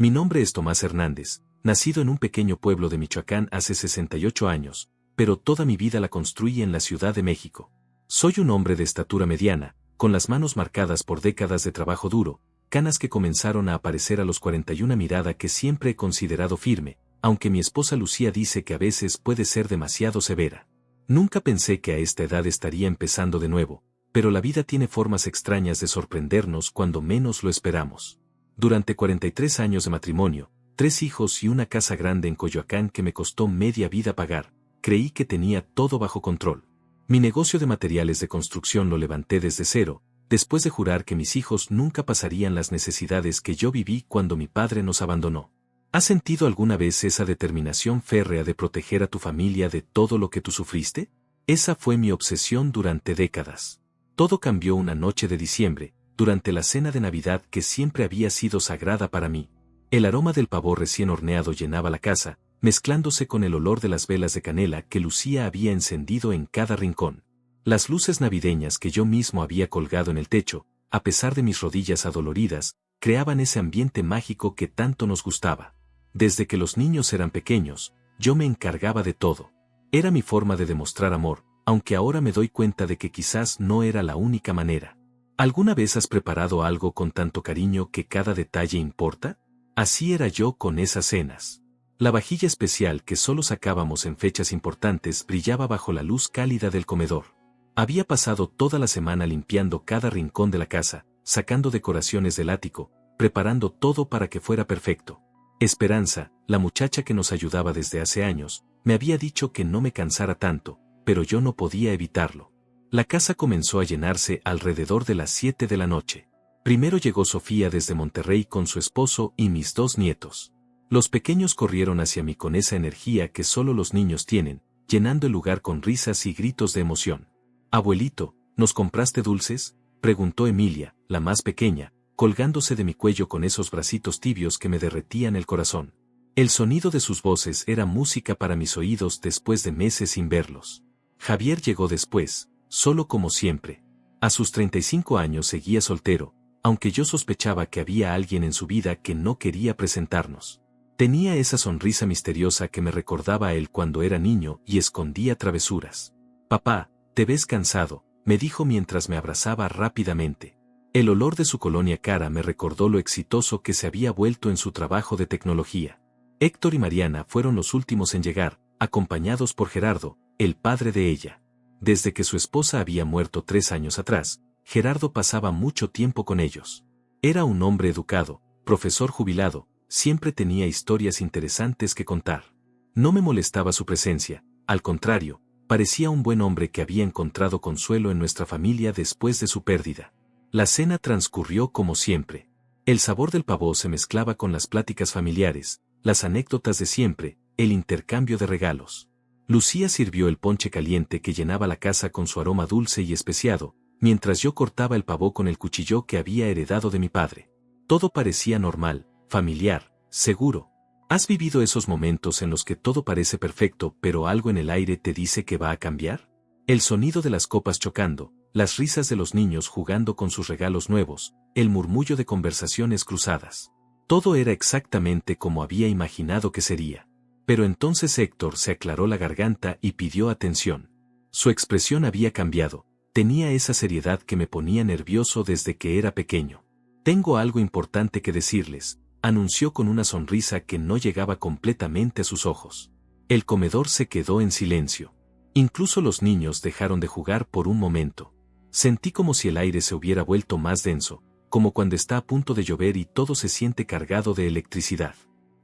Mi nombre es Tomás Hernández, nacido en un pequeño pueblo de Michoacán hace 68 años, pero toda mi vida la construí en la Ciudad de México. Soy un hombre de estatura mediana, con las manos marcadas por décadas de trabajo duro, canas que comenzaron a aparecer a los 41, mirada que siempre he considerado firme, aunque mi esposa Lucía dice que a veces puede ser demasiado severa. Nunca pensé que a esta edad estaría empezando de nuevo, pero la vida tiene formas extrañas de sorprendernos cuando menos lo esperamos. Durante 43 años de matrimonio, 3 hijos y una casa grande en Coyoacán que me costó media vida pagar, creí que tenía todo bajo control. Mi negocio de materiales de construcción lo levanté desde cero, después de jurar que mis hijos nunca pasarían las necesidades que yo viví cuando mi padre nos abandonó. ¿Has sentido alguna vez esa determinación férrea de proteger a tu familia de todo lo que tú sufriste? Esa fue mi obsesión durante décadas. Todo cambió una noche de diciembre, durante la cena de Navidad que siempre había sido sagrada para mí. El aroma del pavo recién horneado llenaba la casa, mezclándose con el olor de las velas de canela que Lucía había encendido en cada rincón. Las luces navideñas que yo mismo había colgado en el techo, a pesar de mis rodillas adoloridas, creaban ese ambiente mágico que tanto nos gustaba. Desde que los niños eran pequeños, yo me encargaba de todo. Era mi forma de demostrar amor, aunque ahora me doy cuenta de que quizás no era la única manera. ¿Alguna vez has preparado algo con tanto cariño que cada detalle importa? Así era yo con esas cenas. La vajilla especial que solo sacábamos en fechas importantes brillaba bajo la luz cálida del comedor. Había pasado toda la semana limpiando cada rincón de la casa, sacando decoraciones del ático, preparando todo para que fuera perfecto. Esperanza, la muchacha que nos ayudaba desde hace años, me había dicho que no me cansara tanto, pero yo no podía evitarlo. La casa comenzó a llenarse alrededor de las 7 de la noche. Primero llegó Sofía desde Monterrey con su esposo y mis 2 nietos. Los pequeños corrieron hacia mí con esa energía que solo los niños tienen, llenando el lugar con risas y gritos de emoción. «Abuelito, ¿nos compraste dulces?», preguntó Emilia, la más pequeña, colgándose de mi cuello con esos bracitos tibios que me derretían el corazón. El sonido de sus voces era música para mis oídos después de meses sin verlos. Javier llegó después, solo como siempre. A sus 35 años seguía soltero, aunque yo sospechaba que había alguien en su vida que no quería presentarnos. Tenía esa sonrisa misteriosa que me recordaba a él cuando era niño y escondía travesuras. «Papá, te ves cansado», me dijo mientras me abrazaba rápidamente. El olor de su colonia cara me recordó lo exitoso que se había vuelto en su trabajo de tecnología. Héctor y Mariana fueron los últimos en llegar, acompañados por Gerardo, el padre de ella. Desde que su esposa había muerto 3 años atrás, Gerardo pasaba mucho tiempo con ellos. Era un hombre educado, profesor jubilado, siempre tenía historias interesantes que contar. No me molestaba su presencia, al contrario, parecía un buen hombre que había encontrado consuelo en nuestra familia después de su pérdida. La cena transcurrió como siempre. El sabor del pavó se mezclaba con las pláticas familiares, las anécdotas de siempre, el intercambio de regalos. Lucía sirvió el ponche caliente que llenaba la casa con su aroma dulce y especiado, mientras yo cortaba el pavó con el cuchillo que había heredado de mi padre. Todo parecía normal, familiar, seguro. ¿Has vivido esos momentos en los que todo parece perfecto pero algo en el aire te dice que va a cambiar? El sonido de las copas chocando, las risas de los niños jugando con sus regalos nuevos, el murmullo de conversaciones cruzadas. Todo era exactamente como había imaginado que sería. Pero entonces Héctor se aclaró la garganta y pidió atención. Su expresión había cambiado, tenía esa seriedad que me ponía nervioso desde que era pequeño. «Tengo algo importante que decirles», anunció con una sonrisa que no llegaba completamente a sus ojos. El comedor se quedó en silencio. Incluso los niños dejaron de jugar por un momento. Sentí como si el aire se hubiera vuelto más denso, como cuando está a punto de llover y todo se siente cargado de electricidad.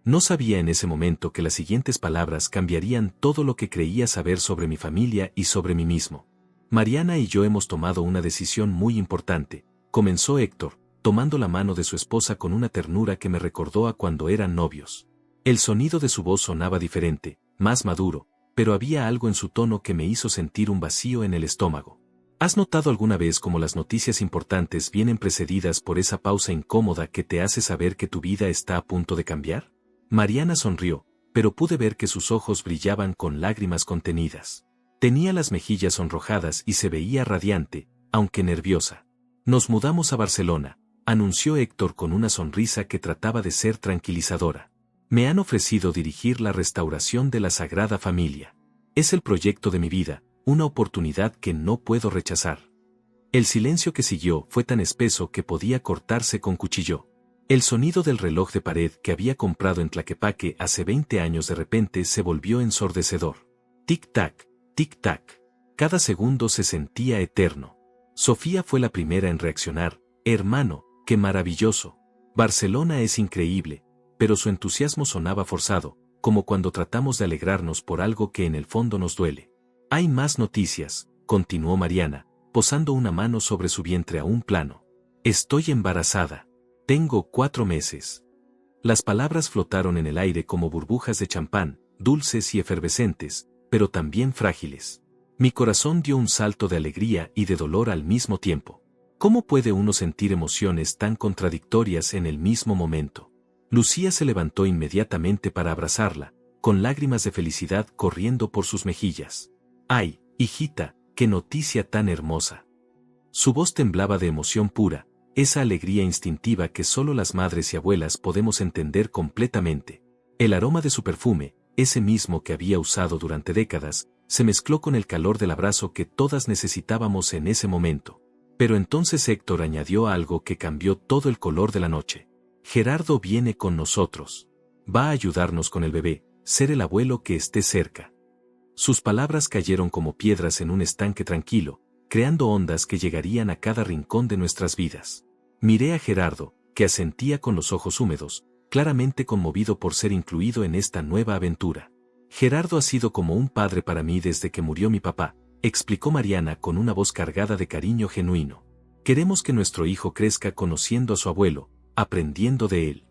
No sabía en ese momento que las siguientes palabras cambiarían todo lo que creía saber sobre mi familia y sobre mí mismo. «Mariana y yo hemos tomado una decisión muy importante», comenzó Héctor, tomando la mano de su esposa con una ternura que me recordó a cuando eran novios. El sonido de su voz sonaba diferente, más maduro, pero había algo en su tono que me hizo sentir un vacío en el estómago. ¿Has notado alguna vez cómo las noticias importantes vienen precedidas por esa pausa incómoda que te hace saber que tu vida está a punto de cambiar? Mariana sonrió, pero pude ver que sus ojos brillaban con lágrimas contenidas. Tenía las mejillas sonrojadas y se veía radiante, aunque nerviosa. «Nos mudamos a Barcelona», anunció Héctor con una sonrisa que trataba de ser tranquilizadora. Me han ofrecido dirigir la restauración de la Sagrada Familia. Es el proyecto de mi vida, una oportunidad que no puedo rechazar. El silencio que siguió fue tan espeso que podía cortarse con cuchillo. El sonido del reloj de pared que había comprado en Tlaquepaque hace 20 años de repente se volvió ensordecedor. Tic-tac, tic-tac. Cada segundo se sentía eterno. Sofía fue la primera en reaccionar. Hermano, qué maravilloso. Barcelona es increíble, pero su entusiasmo sonaba forzado, como cuando tratamos de alegrarnos por algo que en el fondo nos duele. Hay más noticias, continuó Mariana, posando una mano sobre su vientre aún plano. Estoy embarazada. Tengo 4 meses. Las palabras flotaron en el aire como burbujas de champán, dulces y efervescentes, pero también frágiles. Mi corazón dio un salto de alegría y de dolor al mismo tiempo. ¿Cómo puede uno sentir emociones tan contradictorias en el mismo momento? Lucía se levantó inmediatamente para abrazarla, con lágrimas de felicidad corriendo por sus mejillas. ¡Ay, hijita, qué noticia tan hermosa! Su voz temblaba de emoción pura, esa alegría instintiva que solo las madres y abuelas podemos entender completamente. El aroma de su perfume, ese mismo que había usado durante décadas, se mezcló con el calor del abrazo que todas necesitábamos en ese momento. Pero entonces Héctor añadió algo que cambió todo el color de la noche. Gerardo viene con nosotros. Va a ayudarnos con el bebé, ser el abuelo que esté cerca. Sus palabras cayeron como piedras en un estanque tranquilo, creando ondas que llegarían a cada rincón de nuestras vidas. Miré a Gerardo, que asentía con los ojos húmedos, claramente conmovido por ser incluido en esta nueva aventura. Gerardo ha sido como un padre para mí desde que murió mi papá, explicó Mariana con una voz cargada de cariño genuino. Queremos que nuestro hijo crezca conociendo a su abuelo, aprendiendo de él.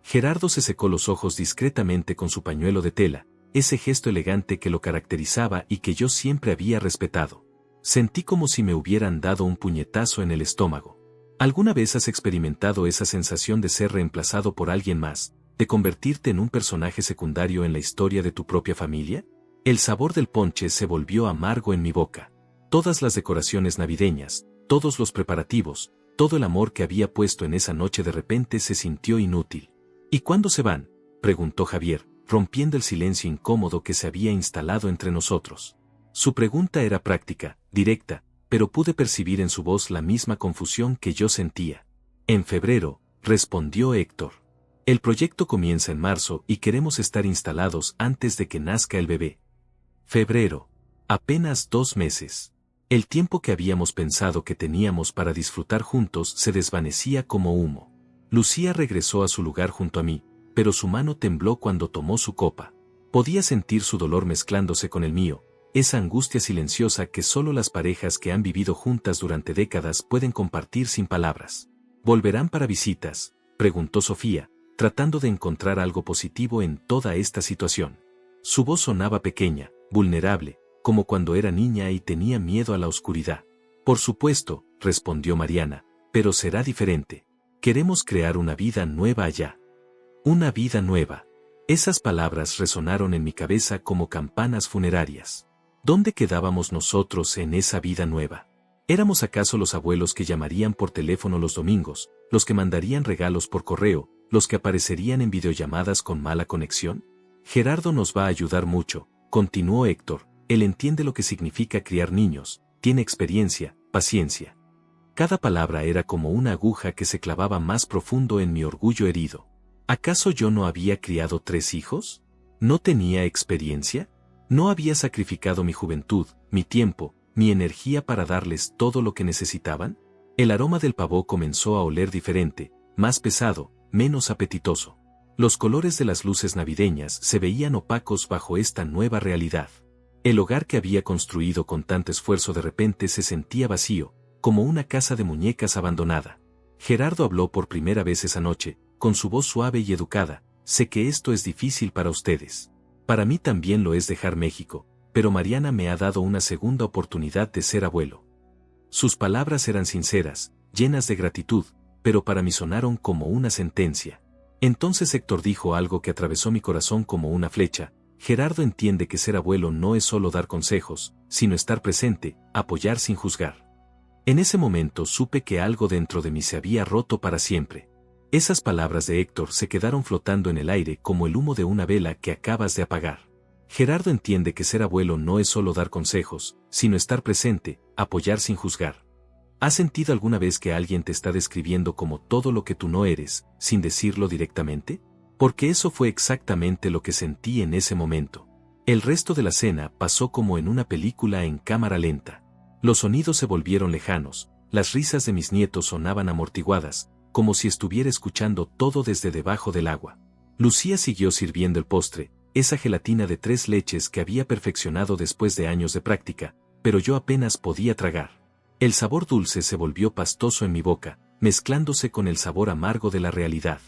Gerardo se secó los ojos discretamente con su pañuelo de tela, ese gesto elegante que lo caracterizaba y que yo siempre había respetado. Sentí como si me hubieran dado un puñetazo en el estómago. ¿Alguna vez has experimentado esa sensación de ser reemplazado por alguien más, de convertirte en un personaje secundario en la historia de tu propia familia? El sabor del ponche se volvió amargo en mi boca. Todas las decoraciones navideñas, todos los preparativos, todo el amor que había puesto en esa noche de repente se sintió inútil. ¿Y cuándo se van?, preguntó Javier, rompiendo el silencio incómodo que se había instalado entre nosotros. Su pregunta era práctica, directa, pero pude percibir en su voz la misma confusión que yo sentía. En febrero, respondió Héctor. El proyecto comienza en marzo y queremos estar instalados antes de que nazca el bebé. Febrero. Apenas 2 meses. El tiempo que habíamos pensado que teníamos para disfrutar juntos se desvanecía como humo. Lucía regresó a su lugar junto a mí, pero su mano tembló cuando tomó su copa. Podía sentir su dolor mezclándose con el mío, esa angustia silenciosa que solo las parejas que han vivido juntas durante décadas pueden compartir sin palabras. ¿Volverán para visitas?, preguntó Sofía, tratando de encontrar algo positivo en toda esta situación. Su voz sonaba pequeña, vulnerable, como cuando era niña y tenía miedo a la oscuridad. Por supuesto, respondió Mariana, pero será diferente. Queremos crear una vida nueva allá. Una vida nueva. Esas palabras resonaron en mi cabeza como campanas funerarias. ¿Dónde quedábamos nosotros en esa vida nueva? ¿Éramos acaso los abuelos que llamarían por teléfono los domingos, los que mandarían regalos por correo, los que aparecerían en videollamadas con mala conexión? Gerardo nos va a ayudar mucho, continuó Héctor. Él entiende lo que significa criar niños, tiene experiencia, paciencia. Cada palabra era como una aguja que se clavaba más profundo en mi orgullo herido. ¿Acaso yo no había criado 3 hijos? ¿No tenía experiencia? ¿No había sacrificado mi juventud, mi tiempo, mi energía para darles todo lo que necesitaban? El aroma del pavó comenzó a oler diferente, más pesado, menos apetitoso. Los colores de las luces navideñas se veían opacos bajo esta nueva realidad. El hogar que había construido con tanto esfuerzo de repente se sentía vacío, como una casa de muñecas abandonada. Gerardo habló por primera vez esa noche, con su voz suave y educada. Sé que esto es difícil para ustedes. Para mí también lo es dejar México, pero Mariana me ha dado una segunda oportunidad de ser abuelo. Sus palabras eran sinceras, llenas de gratitud, pero para mí sonaron como una sentencia. Entonces Héctor dijo algo que atravesó mi corazón como una flecha. Gerardo entiende que ser abuelo no es solo dar consejos, sino estar presente, apoyar sin juzgar. En ese momento supe que algo dentro de mí se había roto para siempre. Esas palabras de Héctor se quedaron flotando en el aire como el humo de una vela que acabas de apagar. Gerardo entiende que ser abuelo no es solo dar consejos, sino estar presente, apoyar sin juzgar. ¿Has sentido alguna vez que alguien te está describiendo como todo lo que tú no eres, sin decirlo directamente? Porque eso fue exactamente lo que sentí en ese momento. El resto de la cena pasó como en una película en cámara lenta. Los sonidos se volvieron lejanos, las risas de mis nietos sonaban amortiguadas, como si estuviera escuchando todo desde debajo del agua. Lucía siguió sirviendo el postre, esa gelatina de 3 leches que había perfeccionado después de años de práctica, pero yo apenas podía tragar. El sabor dulce se volvió pastoso en mi boca, mezclándose con el sabor amargo de la realidad.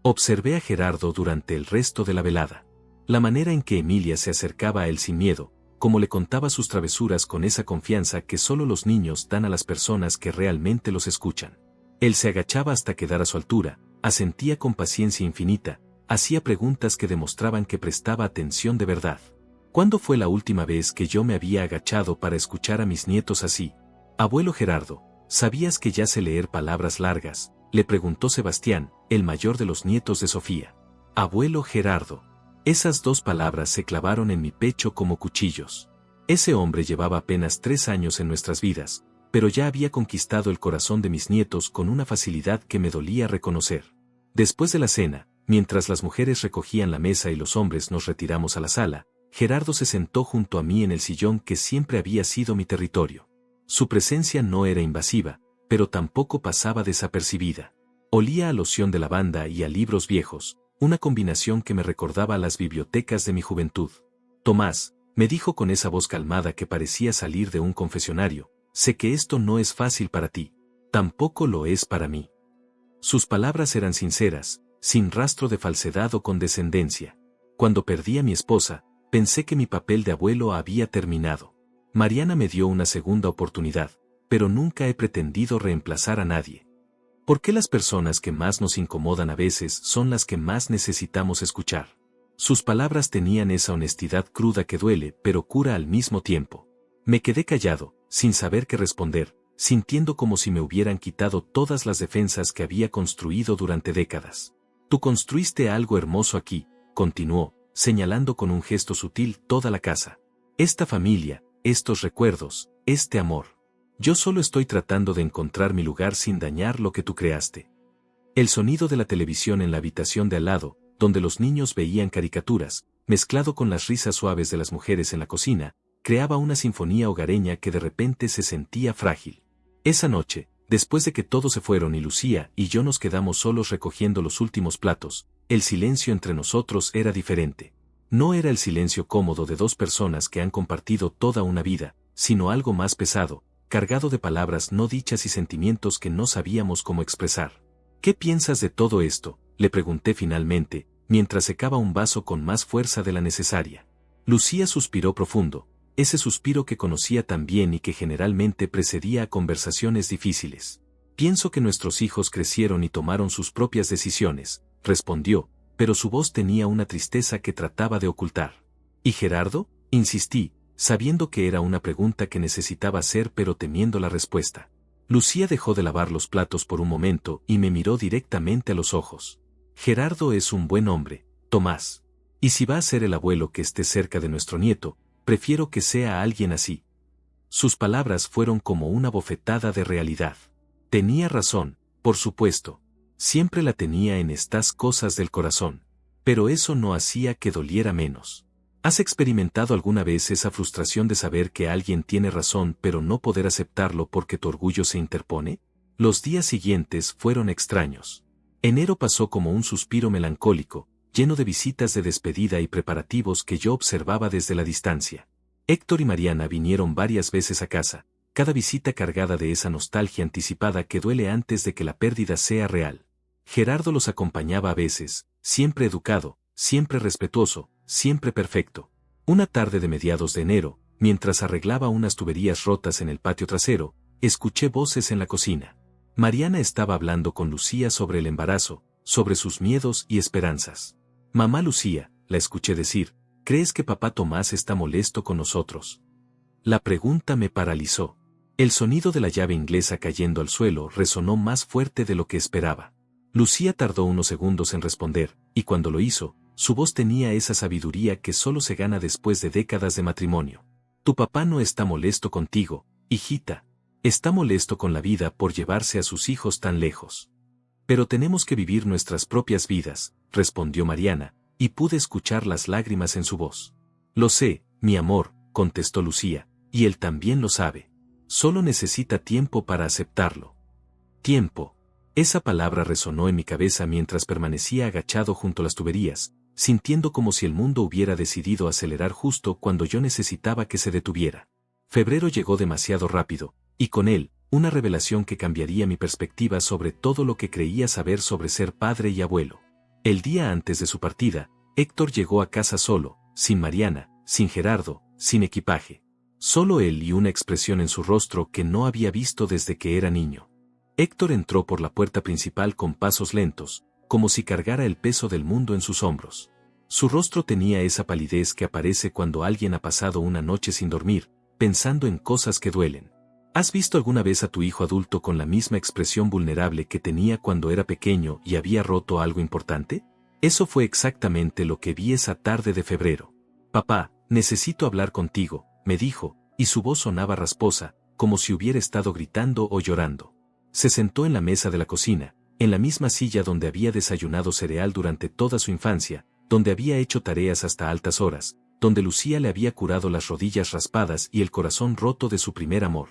Observé a Gerardo durante el resto de la velada. La manera en que Emilia se acercaba a él sin miedo, como le contaba sus travesuras con esa confianza que solo los niños dan a las personas que realmente los escuchan. Él se agachaba hasta quedar a su altura, asentía con paciencia infinita, hacía preguntas que demostraban que prestaba atención de verdad. ¿Cuándo fue la última vez que yo me había agachado para escuchar a mis nietos así? Abuelo Gerardo, ¿sabías que ya sé leer palabras largas?, le preguntó Sebastián, el mayor de los nietos de Sofía. Abuelo Gerardo. Esas 2 palabras se clavaron en mi pecho como cuchillos. Ese hombre llevaba apenas 3 años en nuestras vidas, pero ya había conquistado el corazón de mis nietos con una facilidad que me dolía reconocer. Después de la cena, mientras las mujeres recogían la mesa y los hombres nos retiramos a la sala, Gerardo se sentó junto a mí en el sillón que siempre había sido mi territorio. Su presencia no era invasiva, pero tampoco pasaba desapercibida. Olía a loción de lavanda y a libros viejos, una combinación que me recordaba a las bibliotecas de mi juventud. Tomás, me dijo con esa voz calmada que parecía salir de un confesionario, sé que esto no es fácil para ti, tampoco lo es para mí. Sus palabras eran sinceras, sin rastro de falsedad o condescendencia. Cuando perdí a mi esposa, pensé que mi papel de abuelo había terminado. Mariana me dio una segunda oportunidad, pero nunca he pretendido reemplazar a nadie. ¿Por qué las personas que más nos incomodan a veces son las que más necesitamos escuchar? Sus palabras tenían esa honestidad cruda que duele pero cura al mismo tiempo. Me quedé callado, sin saber qué responder, sintiendo como si me hubieran quitado todas las defensas que había construido durante décadas. Tú construiste algo hermoso aquí, continuó, señalando con un gesto sutil toda la casa. Esta familia, estos recuerdos, este amor. Yo solo estoy tratando de encontrar mi lugar sin dañar lo que tú creaste. El sonido de la televisión en la habitación de al lado, donde los niños veían caricaturas, mezclado con las risas suaves de las mujeres en la cocina, creaba una sinfonía hogareña que de repente se sentía frágil. Esa noche, después de que todos se fueron y Lucía y yo nos quedamos solos recogiendo los últimos platos, el silencio entre nosotros era diferente. No era el silencio cómodo de 2 personas que han compartido toda una vida, sino algo más pesado, cargado de palabras no dichas y sentimientos que no sabíamos cómo expresar. ¿Qué piensas de todo esto?, le pregunté finalmente, mientras secaba un vaso con más fuerza de la necesaria. Lucía suspiró profundo, ese suspiro que conocía tan bien y que generalmente precedía a conversaciones difíciles. Pienso que nuestros hijos crecieron y tomaron sus propias decisiones, respondió, pero su voz tenía una tristeza que trataba de ocultar. ¿Y Gerardo?, insistí, sabiendo que era una pregunta que necesitaba hacer pero temiendo la respuesta. Lucía dejó de lavar los platos por un momento y me miró directamente a los ojos. Gerardo es un buen hombre, Tomás. Y si va a ser el abuelo que esté cerca de nuestro nieto, prefiero que sea alguien así. Sus palabras fueron como una bofetada de realidad. Tenía razón, por supuesto. Siempre la tenía en estas cosas del corazón. Pero eso no hacía que doliera menos. ¿Has experimentado alguna vez esa frustración de saber que alguien tiene razón pero no poder aceptarlo porque tu orgullo se interpone? Los días siguientes fueron extraños. Enero pasó como un suspiro melancólico, lleno de visitas de despedida y preparativos que yo observaba desde la distancia. Héctor y Mariana vinieron varias veces a casa, cada visita cargada de esa nostalgia anticipada que duele antes de que la pérdida sea real. Gerardo los acompañaba a veces, siempre educado, siempre respetuoso, siempre perfecto. Una tarde de mediados de enero, mientras arreglaba unas tuberías rotas en el patio trasero, escuché voces en la cocina. Mariana estaba hablando con Lucía sobre el embarazo, sobre sus miedos y esperanzas. Mamá Lucía, la escuché decir, ¿crees que papá Tomás está molesto con nosotros? La pregunta me paralizó. El sonido de la llave inglesa cayendo al suelo resonó más fuerte de lo que esperaba. Lucía tardó unos segundos en responder, y cuando lo hizo, su voz tenía esa sabiduría que solo se gana después de décadas de matrimonio. Tu papá no está molesto contigo, hijita. Está molesto con la vida por llevarse a sus hijos tan lejos. Pero tenemos que vivir nuestras propias vidas, respondió Mariana, y pude escuchar las lágrimas en su voz. Lo sé, mi amor, contestó Lucía, y él también lo sabe. Solo necesita tiempo para aceptarlo. Tiempo. Esa palabra resonó en mi cabeza mientras permanecía agachado junto a las tuberías, sintiendo como si el mundo hubiera decidido acelerar justo cuando yo necesitaba que se detuviera. Febrero llegó demasiado rápido, y con él, una revelación que cambiaría mi perspectiva sobre todo lo que creía saber sobre ser padre y abuelo. El día antes de su partida, Héctor llegó a casa solo, sin Mariana, sin Gerardo, sin equipaje. Solo él y una expresión en su rostro que no había visto desde que era niño. Héctor entró por la puerta principal con pasos lentos, como si cargara el peso del mundo en sus hombros. Su rostro tenía esa palidez que aparece cuando alguien ha pasado una noche sin dormir, pensando en cosas que duelen. ¿Has visto alguna vez a tu hijo adulto con la misma expresión vulnerable que tenía cuando era pequeño y había roto algo importante? Eso fue exactamente lo que vi esa tarde de febrero. Papá, necesito hablar contigo, me dijo, y su voz sonaba rasposa, como si hubiera estado gritando o llorando. Se sentó en la mesa de la cocina, en la misma silla donde había desayunado cereal durante toda su infancia, donde había hecho tareas hasta altas horas, donde Lucía le había curado las rodillas raspadas y el corazón roto de su primer amor.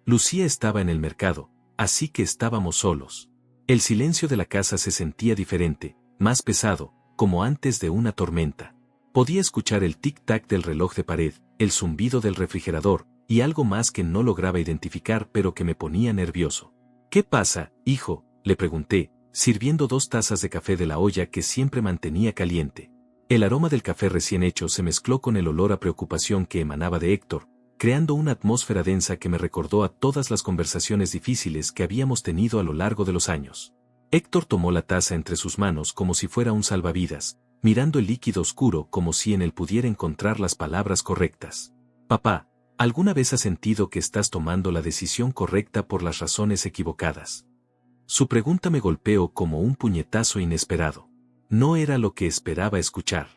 Lucía estaba en el mercado, así que estábamos solos. El silencio de la casa se sentía diferente, más pesado, como antes de una tormenta. Podía escuchar el tic-tac del reloj de pared, el zumbido del refrigerador, y algo más que no lograba identificar pero que me ponía nervioso. ¿Qué pasa, hijo?, le pregunté, sirviendo 2 tazas de café de la olla que siempre mantenía caliente. El aroma del café recién hecho se mezcló con el olor a preocupación que emanaba de Héctor, creando una atmósfera densa que me recordó a todas las conversaciones difíciles que habíamos tenido a lo largo de los años. Héctor tomó la taza entre sus manos como si fuera un salvavidas, mirando el líquido oscuro como si en él pudiera encontrar las palabras correctas. Papá, ¿alguna vez has sentido que estás tomando la decisión correcta por las razones equivocadas? Su pregunta me golpeó como un puñetazo inesperado. No era lo que esperaba escuchar.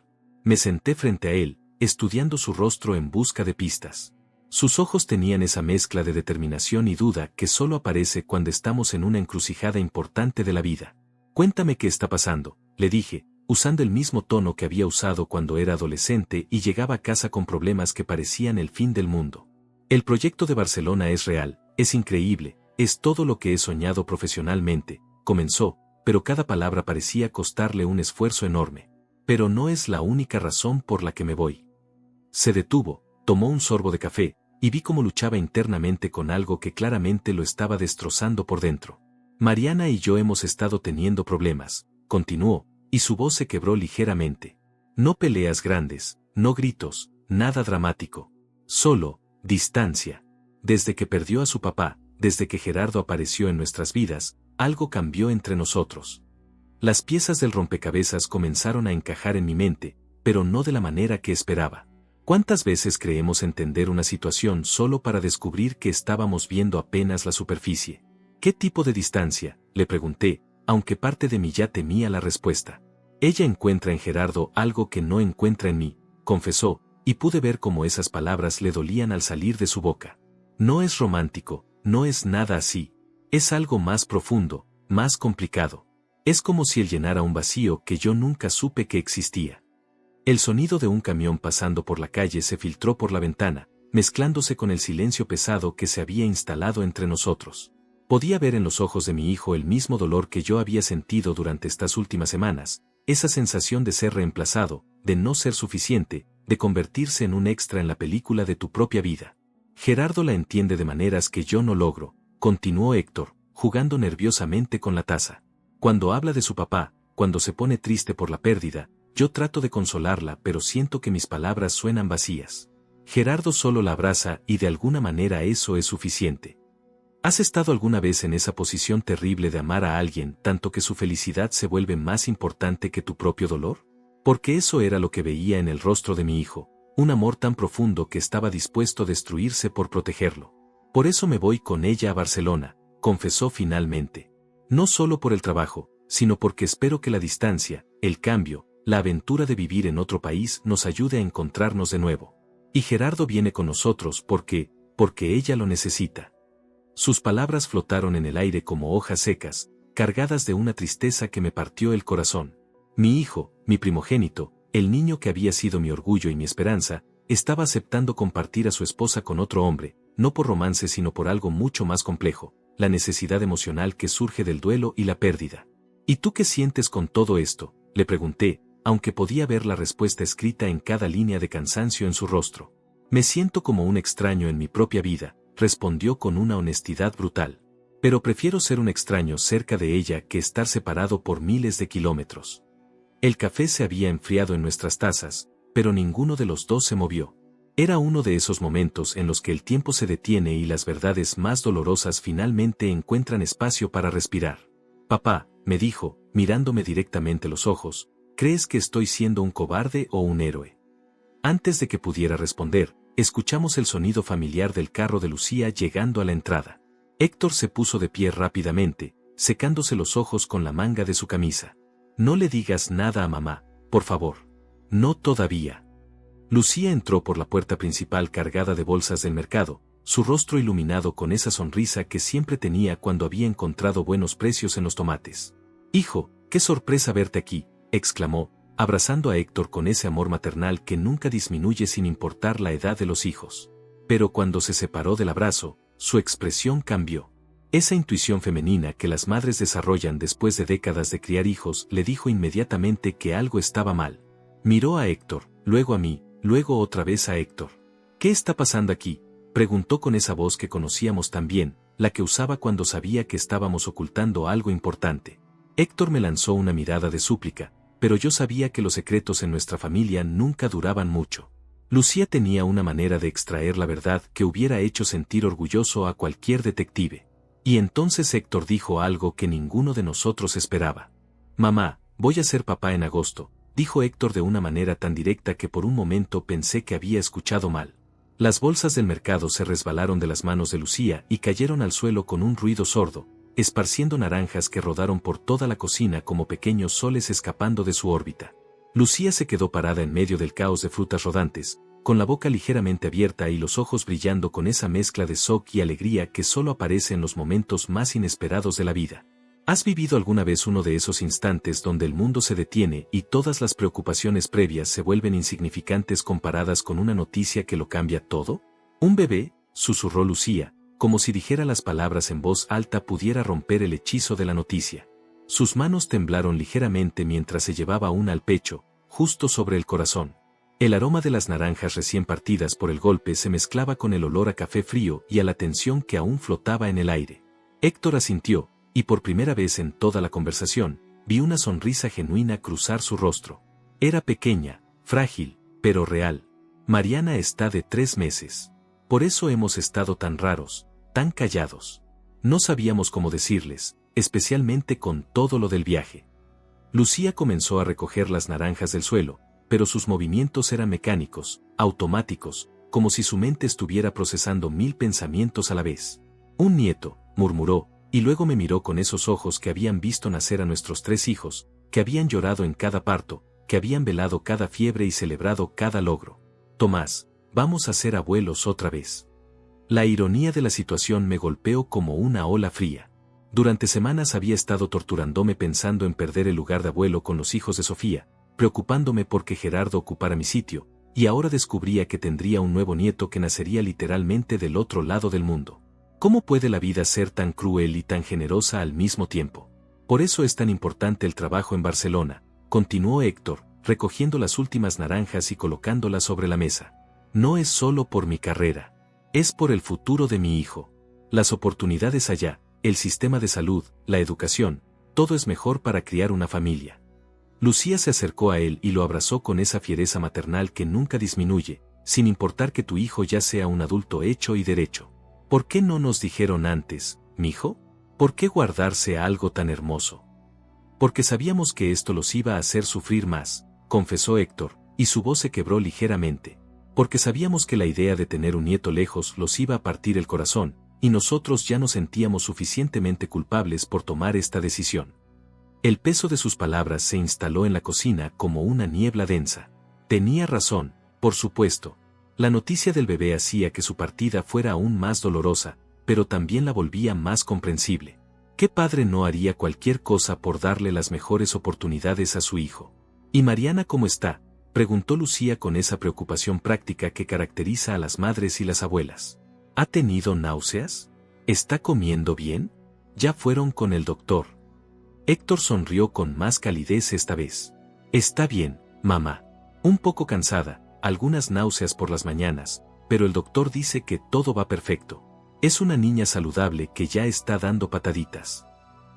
Me senté frente a él, estudiando su rostro en busca de pistas. Sus ojos tenían esa mezcla de determinación y duda que solo aparece cuando estamos en una encrucijada importante de la vida. Cuéntame qué está pasando, le dije, usando el mismo tono que había usado cuando era adolescente y llegaba a casa con problemas que parecían el fin del mundo. El proyecto de Barcelona es real, es increíble, es todo lo que he soñado profesionalmente, comenzó, pero cada palabra parecía costarle un esfuerzo enorme. Pero no es la única razón por la que me voy. Se detuvo, tomó un sorbo de café, y vi cómo luchaba internamente con algo que claramente lo estaba destrozando por dentro. Mariana y yo hemos estado teniendo problemas, continuó, y su voz se quebró ligeramente. No peleas grandes, no gritos, nada dramático. Solo, distancia. Desde que perdió a su papá, desde que Gerardo apareció en nuestras vidas, algo cambió entre nosotros. Las piezas del rompecabezas comenzaron a encajar en mi mente, pero no de la manera que esperaba. ¿Cuántas veces creemos entender una situación solo para descubrir que estábamos viendo apenas la superficie? ¿Qué tipo de distancia?, le pregunté, aunque parte de mí ya temía la respuesta. Ella encuentra en Gerardo algo que no encuentra en mí, confesó, y pude ver cómo esas palabras le dolían al salir de su boca. No es romántico, no es nada así. Es algo más profundo, más complicado. Es como si él llenara un vacío que yo nunca supe que existía. El sonido de un camión pasando por la calle se filtró por la ventana, mezclándose con el silencio pesado que se había instalado entre nosotros. Podía ver en los ojos de mi hijo el mismo dolor que yo había sentido durante estas últimas semanas, esa sensación de ser reemplazado, de no ser suficiente, de convertirse en un extra en la película de tu propia vida. Gerardo la entiende de maneras que yo no logro, continuó Héctor, jugando nerviosamente con la taza. Cuando habla de su papá, cuando se pone triste por la pérdida, yo trato de consolarla pero siento que mis palabras suenan vacías. Gerardo solo la abraza y de alguna manera eso es suficiente. ¿Has estado alguna vez en esa posición terrible de amar a alguien tanto que su felicidad se vuelve más importante que tu propio dolor? Porque eso era lo que veía en el rostro de mi hijo, un amor tan profundo que estaba dispuesto a destruirse por protegerlo. Por eso me voy con ella a Barcelona, confesó finalmente. No solo por el trabajo, sino porque espero que la distancia, el cambio, la aventura de vivir en otro país nos ayude a encontrarnos de nuevo. Y Gerardo viene con nosotros porque ella lo necesita. Sus palabras flotaron en el aire como hojas secas, cargadas de una tristeza que me partió el corazón. Mi hijo, mi primogénito, el niño que había sido mi orgullo y mi esperanza, estaba aceptando compartir a su esposa con otro hombre, no por romance sino por algo mucho más complejo, la necesidad emocional que surge del duelo y la pérdida. ¿Y tú qué sientes con todo esto?, le pregunté, aunque podía ver la respuesta escrita en cada línea de cansancio en su rostro. Me siento como un extraño en mi propia vida, respondió con una honestidad brutal. Pero prefiero ser un extraño cerca de ella que estar separado por miles de kilómetros. El café se había enfriado en nuestras tazas, pero ninguno de los dos se movió. Era uno de esos momentos en los que el tiempo se detiene y las verdades más dolorosas finalmente encuentran espacio para respirar. Papá, me dijo, mirándome directamente los ojos, ¿crees que estoy siendo un cobarde o un héroe? Antes de que pudiera responder, escuchamos el sonido familiar del carro de Lucía llegando a la entrada. Héctor se puso de pie rápidamente, secándose los ojos con la manga de su camisa. No le digas nada a mamá, por favor. No todavía. Lucía entró por la puerta principal cargada de bolsas del mercado, su rostro iluminado con esa sonrisa que siempre tenía cuando había encontrado buenos precios en los tomates. Hijo, qué sorpresa verte aquí, exclamó, abrazando a Héctor con ese amor maternal que nunca disminuye sin importar la edad de los hijos. Pero cuando se separó del abrazo, su expresión cambió. Esa intuición femenina que las madres desarrollan después de décadas de criar hijos le dijo inmediatamente que algo estaba mal. Miró a Héctor, luego a mí, luego otra vez a Héctor. ¿Qué está pasando aquí?, preguntó con esa voz que conocíamos tan bien, la que usaba cuando sabía que estábamos ocultando algo importante. Héctor me lanzó una mirada de súplica, pero yo sabía que los secretos en nuestra familia nunca duraban mucho. Lucía tenía una manera de extraer la verdad que hubiera hecho sentir orgulloso a cualquier detective. Y entonces Héctor dijo algo que ninguno de nosotros esperaba. Mamá, voy a ser papá en agosto, dijo Héctor de una manera tan directa que por un momento pensé que había escuchado mal. Las bolsas del mercado se resbalaron de las manos de Lucía y cayeron al suelo con un ruido sordo, esparciendo naranjas que rodaron por toda la cocina como pequeños soles escapando de su órbita. Lucía se quedó parada en medio del caos de frutas rodantes, con la boca ligeramente abierta y los ojos brillando con esa mezcla de shock y alegría que solo aparece en los momentos más inesperados de la vida. ¿Has vivido alguna vez uno de esos instantes donde el mundo se detiene y todas las preocupaciones previas se vuelven insignificantes comparadas con una noticia que lo cambia todo? ¿Un bebé?, susurró Lucía, como si dijera las palabras en voz alta pudiera romper el hechizo de la noticia. Sus manos temblaron ligeramente mientras se llevaba una al pecho, justo sobre el corazón. El aroma de las naranjas recién partidas por el golpe se mezclaba con el olor a café frío y a la tensión que aún flotaba en el aire. Héctor asintió, y por primera vez en toda la conversación, vi una sonrisa genuina cruzar su rostro. Era pequeña, frágil, pero real. Mariana está de 3 meses. Por eso hemos estado tan raros, tan callados. No sabíamos cómo decirles, especialmente con todo lo del viaje. Lucía comenzó a recoger las naranjas del suelo, pero sus movimientos eran mecánicos, automáticos, como si su mente estuviera procesando 1000 pensamientos a la vez. Un nieto, murmuró, y luego me miró con esos ojos que habían visto nacer a nuestros 3 hijos, que habían llorado en cada parto, que habían velado cada fiebre y celebrado cada logro. Tomás, vamos a ser abuelos otra vez. La ironía de la situación me golpeó como una ola fría. Durante semanas había estado torturándome pensando en perder el lugar de abuelo con los hijos de Sofía, preocupándome porque Gerardo ocupara mi sitio, y ahora descubría que tendría un nuevo nieto que nacería literalmente del otro lado del mundo. ¿Cómo puede la vida ser tan cruel y tan generosa al mismo tiempo? Por eso es tan importante el trabajo en Barcelona, continuó Héctor, recogiendo las últimas naranjas y colocándolas sobre la mesa. No es solo por mi carrera, es por el futuro de mi hijo. Las oportunidades allá, el sistema de salud, la educación, todo es mejor para criar una familia. Lucía se acercó a él y lo abrazó con esa fiereza maternal que nunca disminuye, sin importar que tu hijo ya sea un adulto hecho y derecho. ¿Por qué no nos dijeron antes, mijo? ¿Por qué guardarse algo tan hermoso? Porque sabíamos que esto los iba a hacer sufrir más, confesó Héctor, y su voz se quebró ligeramente. porque sabíamos que la idea de tener un nieto lejos los iba a partir el corazón, y nosotros ya nos sentíamos suficientemente culpables por tomar esta decisión. El peso de sus palabras se instaló en la cocina como una niebla densa. Tenía razón, por supuesto. La noticia del bebé hacía que su partida fuera aún más dolorosa, pero también la volvía más comprensible. ¿Qué padre no haría cualquier cosa por darle las mejores oportunidades a su hijo? ¿Y Mariana cómo está?, preguntó Lucía con esa preocupación práctica que caracteriza a las madres y las abuelas. ¿Ha tenido náuseas? ¿Está comiendo bien? Ya fueron con el doctor. Héctor sonrió con más calidez esta vez. Está bien, mamá. Un poco cansada, algunas náuseas por las mañanas, pero el doctor dice que todo va perfecto. Es una niña saludable que ya está dando pataditas.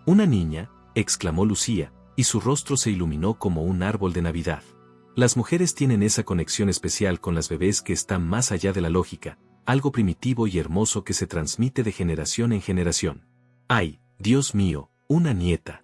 ¿Una niña?, exclamó Lucía, y su rostro se iluminó como un árbol de Navidad. Las mujeres tienen esa conexión especial con las bebés que está más allá de la lógica, algo primitivo y hermoso que se transmite de generación en generación. ¡Ay, Dios mío, una nieta!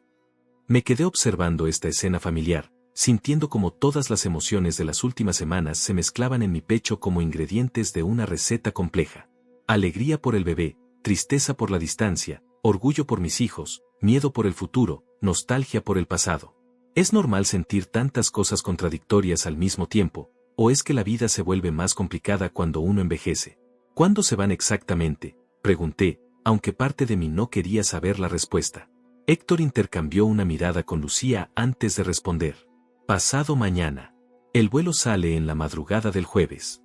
Me quedé observando esta escena familiar, sintiendo como todas las emociones de las últimas semanas se mezclaban en mi pecho como ingredientes de una receta compleja. Alegría por el bebé, tristeza por la distancia, orgullo por mis hijos, miedo por el futuro, nostalgia por el pasado. ¿Es normal sentir tantas cosas contradictorias al mismo tiempo, o es que la vida se vuelve más complicada cuando uno envejece? ¿Cuándo se van exactamente?, pregunté, aunque parte de mí no quería saber la respuesta. Héctor intercambió una mirada con Lucía antes de responder. Pasado mañana. El vuelo sale en la madrugada del jueves.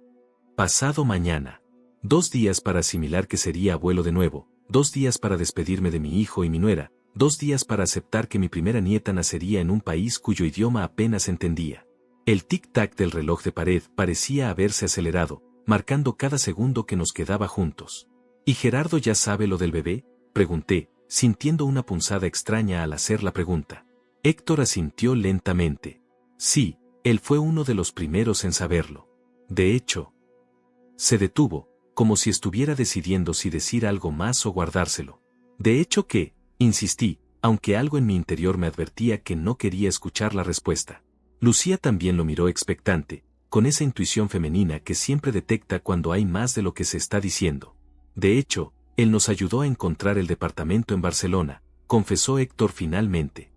Pasado mañana. 2 días para asimilar que sería abuelo de nuevo, 2 días para despedirme de mi hijo y mi nuera, 2 días para aceptar que mi primera nieta nacería en un país cuyo idioma apenas entendía. El tic-tac del reloj de pared parecía haberse acelerado, marcando cada segundo que nos quedaba juntos. ¿Y Gerardo ya sabe lo del bebé?, pregunté, sintiendo una punzada extraña al hacer la pregunta. Héctor asintió lentamente. Sí, él fue uno de los primeros en saberlo. De hecho, se detuvo, como si estuviera decidiendo si decir algo más o guardárselo. De hecho ¿qué?, insistí, aunque algo en mi interior me advertía que no quería escuchar la respuesta. Lucía también lo miró expectante, con esa intuición femenina que siempre detecta cuando hay más de lo que se está diciendo. De hecho, él nos ayudó a encontrar el departamento en Barcelona, confesó Héctor finalmente.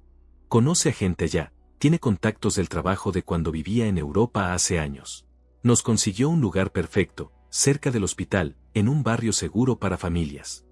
Conoce a gente allá, tiene contactos del trabajo de cuando vivía en Europa hace años. Nos consiguió un lugar perfecto, cerca del hospital, en un barrio seguro para familias.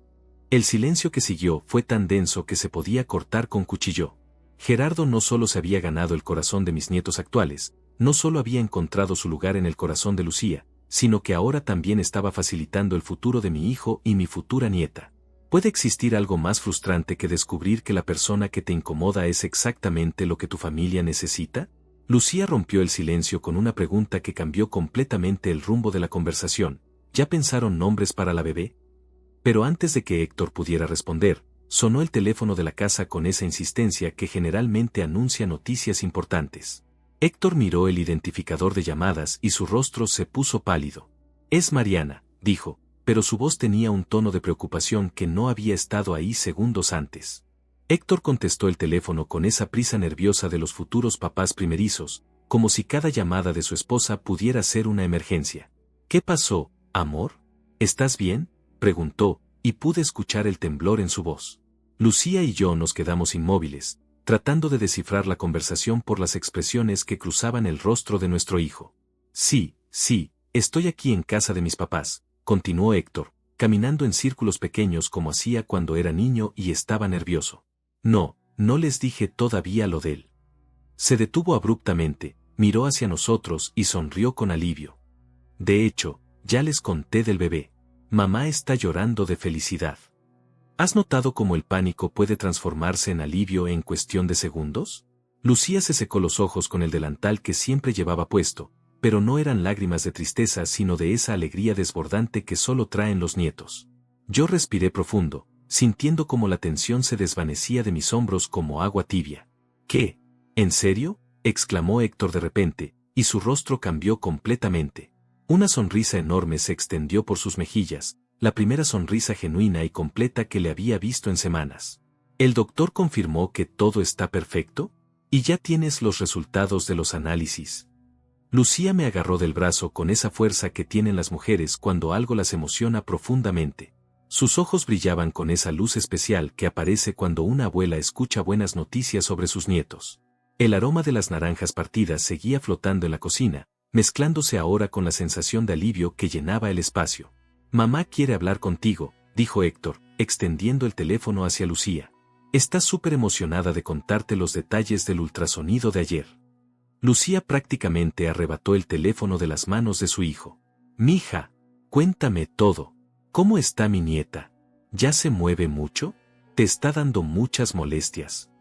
El silencio que siguió fue tan denso que se podía cortar con cuchillo. Gerardo no solo se había ganado el corazón de mis nietos actuales, no solo había encontrado su lugar en el corazón de Lucía, sino que ahora también estaba facilitando el futuro de mi hijo y mi futura nieta. ¿Puede existir algo más frustrante que descubrir que la persona que te incomoda es exactamente lo que tu familia necesita? Lucía rompió el silencio con una pregunta que cambió completamente el rumbo de la conversación. ¿Ya pensaron nombres para la bebé? Pero antes de que Héctor pudiera responder, sonó el teléfono de la casa con esa insistencia que generalmente anuncia noticias importantes. Héctor miró el identificador de llamadas y su rostro se puso pálido. Es Mariana, dijo, pero su voz tenía un tono de preocupación que no había estado ahí segundos antes. Héctor contestó el teléfono con esa prisa nerviosa de los futuros papás primerizos, como si cada llamada de su esposa pudiera ser una emergencia. ¿Qué pasó, amor? ¿Estás bien?, preguntó, y pude escuchar el temblor en su voz. Lucía y yo nos quedamos inmóviles, tratando de descifrar la conversación por las expresiones que cruzaban el rostro de nuestro hijo. Sí, estoy aquí en casa de mis papás, continuó Héctor, caminando en círculos pequeños como hacía cuando era niño y estaba nervioso. No les dije todavía lo de él. Se detuvo abruptamente, miró hacia nosotros y sonrió con alivio. De hecho, ya les conté del bebé. Mamá está llorando de felicidad. ¿Has notado cómo el pánico puede transformarse en alivio en cuestión de segundos? Lucía se secó los ojos con el delantal que siempre llevaba puesto, pero no eran lágrimas de tristeza sino de esa alegría desbordante que solo traen los nietos. Yo respiré profundo, sintiendo como la tensión se desvanecía de mis hombros como agua tibia. ¿Qué? ¿En serio?, exclamó Héctor de repente, y su rostro cambió completamente. Una sonrisa enorme se extendió por sus mejillas, la primera sonrisa genuina y completa que le había visto en semanas. ¿El doctor confirmó que todo está perfecto? ¿Y ya tienes los resultados de los análisis? Lucía me agarró del brazo con esa fuerza que tienen las mujeres cuando algo las emociona profundamente. Sus ojos brillaban con esa luz especial que aparece cuando una abuela escucha buenas noticias sobre sus nietos. El aroma de las naranjas partidas seguía flotando en la cocina, mezclándose ahora con la sensación de alivio que llenaba el espacio. Mamá quiere hablar contigo, dijo Héctor, extendiendo el teléfono hacia Lucía. Está súper emocionada de contarte los detalles del ultrasonido de ayer. Lucía prácticamente arrebató el teléfono de las manos de su hijo. Mija, cuéntame todo. ¿Cómo está mi nieta? ¿Ya se mueve mucho? ¿Te está dando muchas molestias?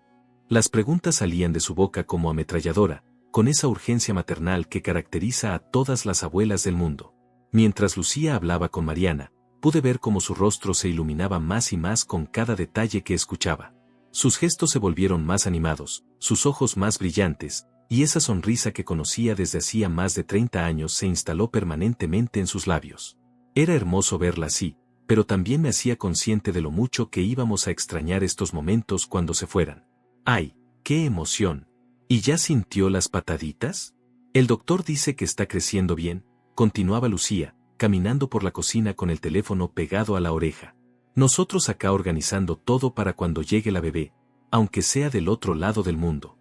Las preguntas salían de su boca como ametralladora, con esa urgencia maternal que caracteriza a todas las abuelas del mundo. Mientras Lucía hablaba con Mariana, pude ver cómo su rostro se iluminaba más y más con cada detalle que escuchaba. Sus gestos se volvieron más animados, sus ojos más brillantes, y esa sonrisa que conocía desde hacía más de 30 años se instaló permanentemente en sus labios. Era hermoso verla así, pero también me hacía consciente de lo mucho que íbamos a extrañar estos momentos cuando se fueran. ¡Ay, qué emoción! ¿Y ya sintió las pataditas? El doctor dice que está creciendo bien, continuaba Lucía, caminando por la cocina con el teléfono pegado a la oreja. Nosotros acá organizando todo para cuando llegue la bebé, aunque sea del otro lado del mundo.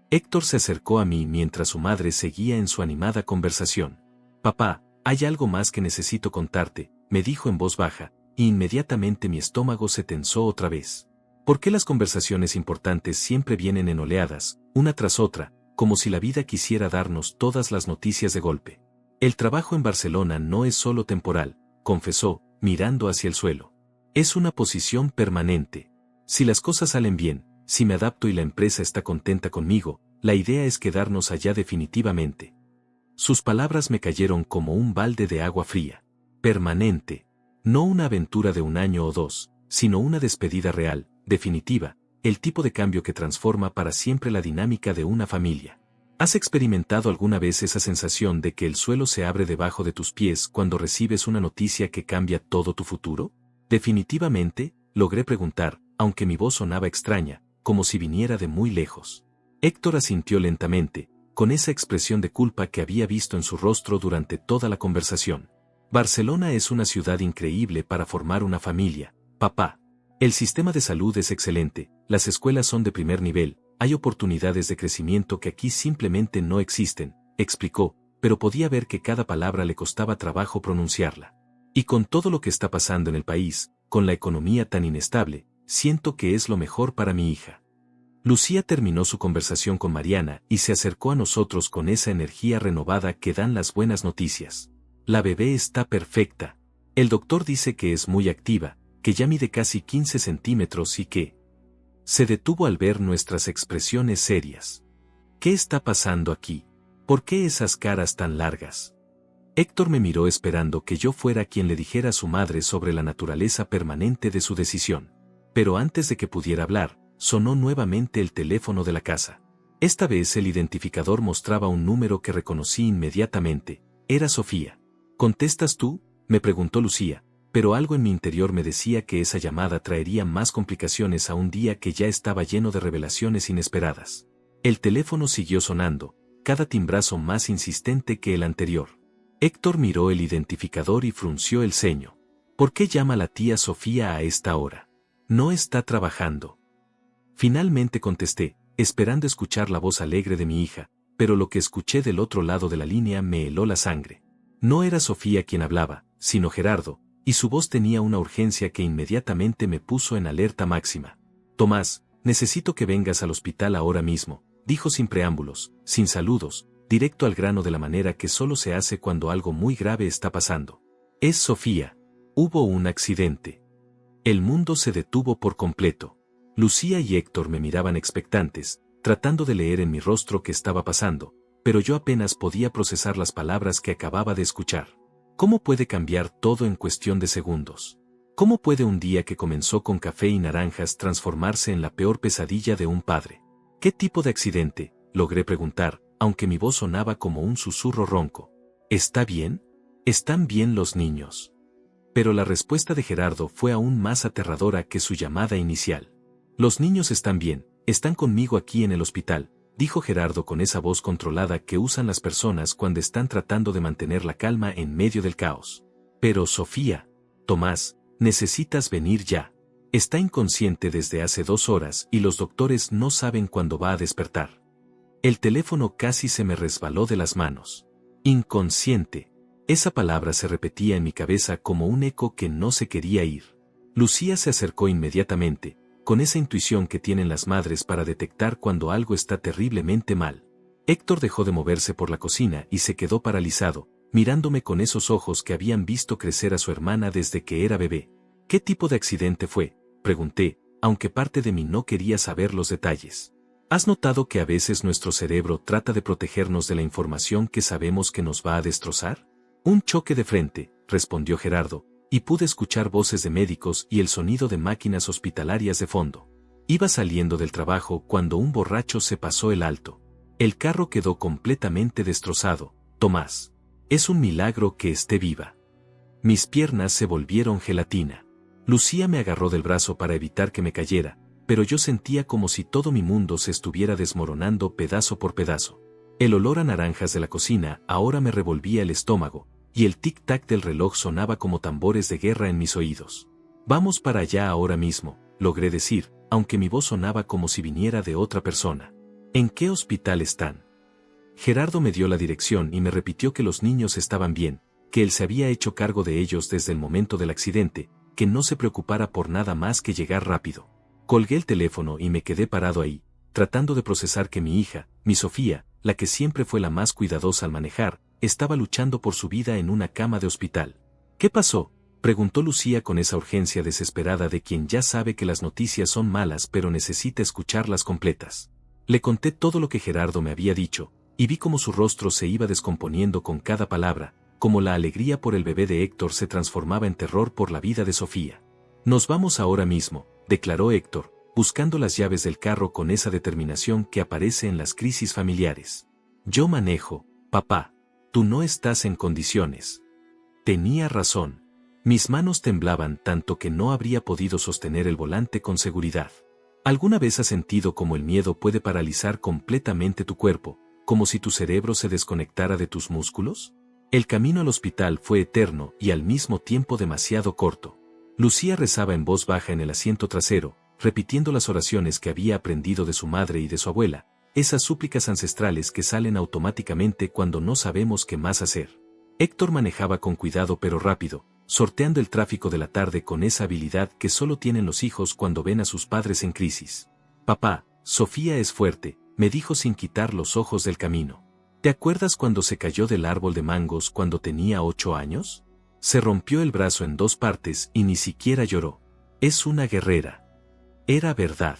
Héctor se acercó a mí mientras su madre seguía en su animada conversación. Papá, hay algo más que necesito contarte, me dijo en voz baja, e inmediatamente mi estómago se tensó otra vez. ¿Por qué las conversaciones importantes siempre vienen en oleadas, una tras otra, como si la vida quisiera darnos todas las noticias de golpe? El trabajo en Barcelona no es solo temporal, confesó, mirando hacia el suelo. Es una posición permanente. Si las cosas salen bien, si me adapto y la empresa está contenta conmigo, la idea es quedarnos allá definitivamente. Sus palabras me cayeron como un balde de agua fría. Permanente. No una aventura de 1 año o 2, sino una despedida real, definitiva, el tipo de cambio que transforma para siempre la dinámica de una familia. ¿Has experimentado alguna vez esa sensación de que el suelo se abre debajo de tus pies cuando recibes una noticia que cambia todo tu futuro? Definitivamente, logré preguntar, aunque mi voz sonaba extraña, como si viniera de muy lejos. Héctor asintió lentamente, con esa expresión de culpa que había visto en su rostro durante toda la conversación. Barcelona es una ciudad increíble para formar una familia, papá. El sistema de salud es excelente, las escuelas son de primer nivel, hay oportunidades de crecimiento que aquí simplemente no existen, explicó, pero podía ver que cada palabra le costaba trabajo pronunciarla. Y con todo lo que está pasando en el país, con la economía tan inestable, siento que es lo mejor para mi hija. Lucía terminó su conversación con Mariana y se acercó a nosotros con esa energía renovada que dan las buenas noticias. La bebé está perfecta. El doctor dice que es muy activa, que ya mide casi 15 centímetros y que... Se detuvo al ver nuestras expresiones serias. ¿Qué está pasando aquí? ¿Por qué esas caras tan largas? Héctor me miró esperando que yo fuera quien le dijera a su madre sobre la naturaleza permanente de su decisión. Pero antes de que pudiera hablar, sonó nuevamente el teléfono de la casa. Esta vez el identificador mostraba un número que reconocí inmediatamente. Era Sofía. ¿Contestas tú?, me preguntó Lucía, pero algo en mi interior me decía que esa llamada traería más complicaciones a un día que ya estaba lleno de revelaciones inesperadas. El teléfono siguió sonando, cada timbrazo más insistente que el anterior. Héctor miró el identificador y frunció el ceño. ¿Por qué llama la tía Sofía a esta hora? No está trabajando. Finalmente contesté, esperando escuchar la voz alegre de mi hija, pero lo que escuché del otro lado de la línea me heló la sangre. No era Sofía quien hablaba, sino Gerardo, y su voz tenía una urgencia que inmediatamente me puso en alerta máxima. Tomás, necesito que vengas al hospital ahora mismo, dijo sin preámbulos, sin saludos, directo al grano de la manera que solo se hace cuando algo muy grave está pasando. Es Sofía. Hubo un accidente. El mundo se detuvo por completo. Lucía y Héctor me miraban expectantes, tratando de leer en mi rostro qué estaba pasando, pero yo apenas podía procesar las palabras que acababa de escuchar. ¿Cómo puede cambiar todo en cuestión de segundos? ¿Cómo puede un día que comenzó con café y naranjas transformarse en la peor pesadilla de un padre? ¿Qué tipo de accidente?, logré preguntar, aunque mi voz sonaba como un susurro ronco. ¿Está bien? ¿Están bien los niños? Pero la respuesta de Gerardo fue aún más aterradora que su llamada inicial. Los niños están bien, están conmigo aquí en el hospital, dijo Gerardo con esa voz controlada que usan las personas cuando están tratando de mantener la calma en medio del caos. Pero Sofía, Tomás, necesitas venir ya. Está inconsciente desde hace 2 horas y los doctores no saben cuándo va a despertar. El teléfono casi se me resbaló de las manos. Inconsciente. Esa palabra se repetía en mi cabeza como un eco que no se quería ir. Lucía se acercó inmediatamente, con esa intuición que tienen las madres para detectar cuando algo está terriblemente mal. Héctor dejó de moverse por la cocina y se quedó paralizado, mirándome con esos ojos que habían visto crecer a su hermana desde que era bebé. ¿Qué tipo de accidente fue?, pregunté, aunque parte de mí no quería saber los detalles. ¿Has notado que a veces nuestro cerebro trata de protegernos de la información que sabemos que nos va a destrozar? Un choque de frente, respondió Gerardo, y pude escuchar voces de médicos y el sonido de máquinas hospitalarias de fondo. Iba saliendo del trabajo cuando un borracho se pasó el alto. El carro quedó completamente destrozado. Tomás. Es un milagro que esté viva. Mis piernas se volvieron gelatina. Lucía me agarró del brazo para evitar que me cayera, pero yo sentía como si todo mi mundo se estuviera desmoronando pedazo por pedazo. El olor a naranjas de la cocina ahora me revolvía el estómago, y el tic-tac del reloj sonaba como tambores de guerra en mis oídos. Vamos para allá ahora mismo, logré decir, aunque mi voz sonaba como si viniera de otra persona. ¿En qué hospital están? Gerardo me dio la dirección y me repitió que los niños estaban bien, que él se había hecho cargo de ellos desde el momento del accidente, que no se preocupara por nada más que llegar rápido. Colgué el teléfono y me quedé parado ahí, tratando de procesar que mi hija, mi Sofía, la que siempre fue la más cuidadosa al manejar, estaba luchando por su vida en una cama de hospital. ¿Qué pasó?, preguntó Lucía con esa urgencia desesperada de quien ya sabe que las noticias son malas pero necesita escucharlas completas. Le conté todo lo que Gerardo me había dicho, y vi cómo su rostro se iba descomponiendo con cada palabra, como la alegría por el bebé de Héctor se transformaba en terror por la vida de Sofía. Nos vamos ahora mismo, declaró Héctor, buscando las llaves del carro con esa determinación que aparece en las crisis familiares. Yo manejo, papá. Tú no estás en condiciones. Tenía razón. Mis manos temblaban tanto que no habría podido sostener el volante con seguridad. ¿Alguna vez has sentido cómo el miedo puede paralizar completamente tu cuerpo, como si tu cerebro se desconectara de tus músculos? El camino al hospital fue eterno y al mismo tiempo demasiado corto. Lucía rezaba en voz baja en el asiento trasero, repitiendo las oraciones que había aprendido de su madre y de su abuela, esas súplicas ancestrales que salen automáticamente cuando no sabemos qué más hacer. Héctor manejaba con cuidado pero rápido, sorteando el tráfico de la tarde con esa habilidad que solo tienen los hijos cuando ven a sus padres en crisis. Papá, Sofía es fuerte, me dijo sin quitar los ojos del camino. ¿Te acuerdas cuando se cayó del árbol de mangos cuando tenía 8 años? Se rompió el brazo en 2 partes y ni siquiera lloró. Es una guerrera. Era verdad.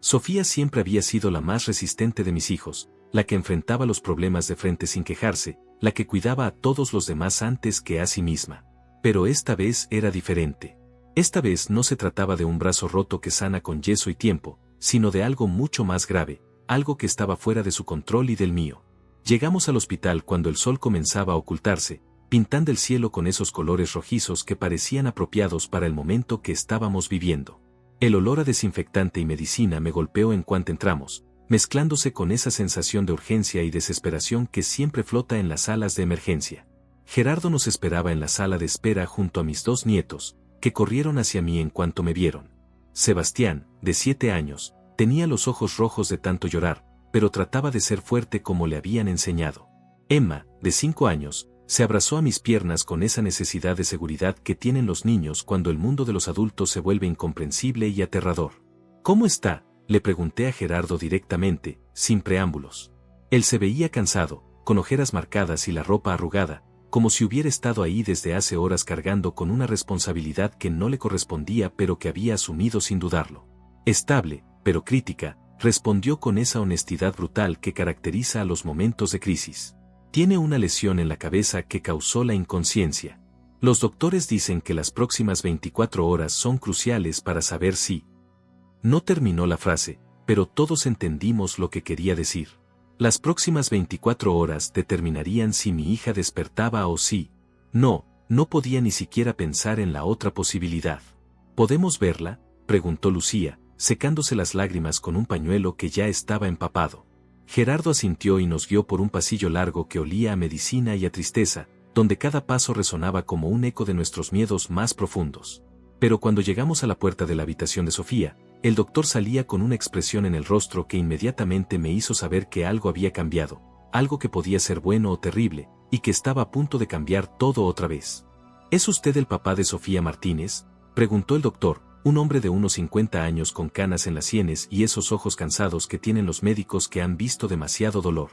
Sofía siempre había sido la más resistente de mis hijos, la que enfrentaba los problemas de frente sin quejarse, la que cuidaba a todos los demás antes que a sí misma. Pero esta vez era diferente. Esta vez no se trataba de un brazo roto que sana con yeso y tiempo, sino de algo mucho más grave, algo que estaba fuera de su control y del mío. Llegamos al hospital cuando el sol comenzaba a ocultarse, pintando el cielo con esos colores rojizos que parecían apropiados para el momento que estábamos viviendo. El olor a desinfectante y medicina me golpeó en cuanto entramos, mezclándose con esa sensación de urgencia y desesperación que siempre flota en las salas de emergencia. Gerardo nos esperaba en la sala de espera junto a mis 2 nietos, que corrieron hacia mí en cuanto me vieron. Sebastián, de 7 años, tenía los ojos rojos de tanto llorar, pero trataba de ser fuerte como le habían enseñado. Emma, de 5 años, se abrazó a mis piernas con esa necesidad de seguridad que tienen los niños cuando el mundo de los adultos se vuelve incomprensible y aterrador. ¿Cómo está?, le pregunté a Gerardo directamente, sin preámbulos. Él se veía cansado, con ojeras marcadas y la ropa arrugada, como si hubiera estado ahí desde hace horas cargando con una responsabilidad que no le correspondía pero que había asumido sin dudarlo. Estable, pero crítica, respondió con esa honestidad brutal que caracteriza a los momentos de crisis. Tiene una lesión en la cabeza que causó la inconsciencia. Los doctores dicen que las próximas 24 horas son cruciales para saber si... No terminó la frase, pero todos entendimos lo que quería decir. Las próximas 24 horas determinarían si mi hija despertaba o si... No podía ni siquiera pensar en la otra posibilidad. ¿Podemos verla?, preguntó Lucía, secándose las lágrimas con un pañuelo que ya estaba empapado. Gerardo asintió y nos guió por un pasillo largo que olía a medicina y a tristeza, donde cada paso resonaba como un eco de nuestros miedos más profundos. Pero cuando llegamos a la puerta de la habitación de Sofía, el doctor salía con una expresión en el rostro que inmediatamente me hizo saber que algo había cambiado, algo que podía ser bueno o terrible, y que estaba a punto de cambiar todo otra vez. ¿Es usted el papá de Sofía Martínez?, preguntó el doctor, un hombre de unos 50 años con canas en las sienes y esos ojos cansados que tienen los médicos que han visto demasiado dolor.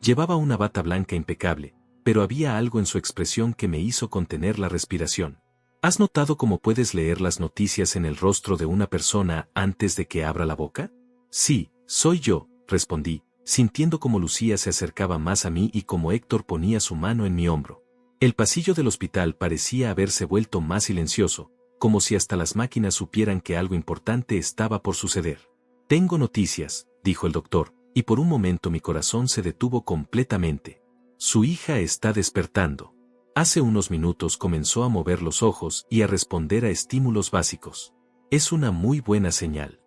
Llevaba una bata blanca impecable, pero había algo en su expresión que me hizo contener la respiración. ¿Has notado cómo puedes leer las noticias en el rostro de una persona antes de que abra la boca? Sí, soy yo, respondí, sintiendo cómo Lucía se acercaba más a mí y cómo Héctor ponía su mano en mi hombro. El pasillo del hospital parecía haberse vuelto más silencioso, como si hasta las máquinas supieran que algo importante estaba por suceder. Tengo noticias, dijo el doctor, y por un momento mi corazón se detuvo completamente. Su hija está despertando. Hace unos minutos comenzó a mover los ojos y a responder a estímulos básicos. Es una muy buena señal.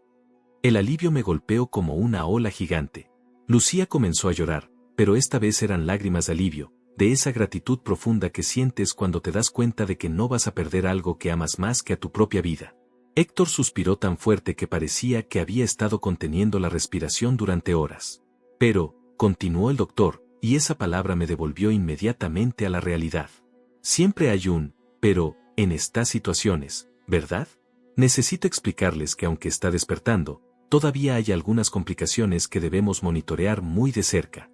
El alivio me golpeó como una ola gigante. Lucía comenzó a llorar, pero esta vez eran lágrimas de alivio, de esa gratitud profunda que sientes cuando te das cuenta de que no vas a perder algo que amas más que a tu propia vida. Héctor suspiró tan fuerte que parecía que había estado conteniendo la respiración durante horas. Pero, continuó el doctor, y esa palabra me devolvió inmediatamente a la realidad. Siempre hay un, pero, en estas situaciones, ¿verdad? Necesito explicarles que aunque está despertando, todavía hay algunas complicaciones que debemos monitorear muy de cerca.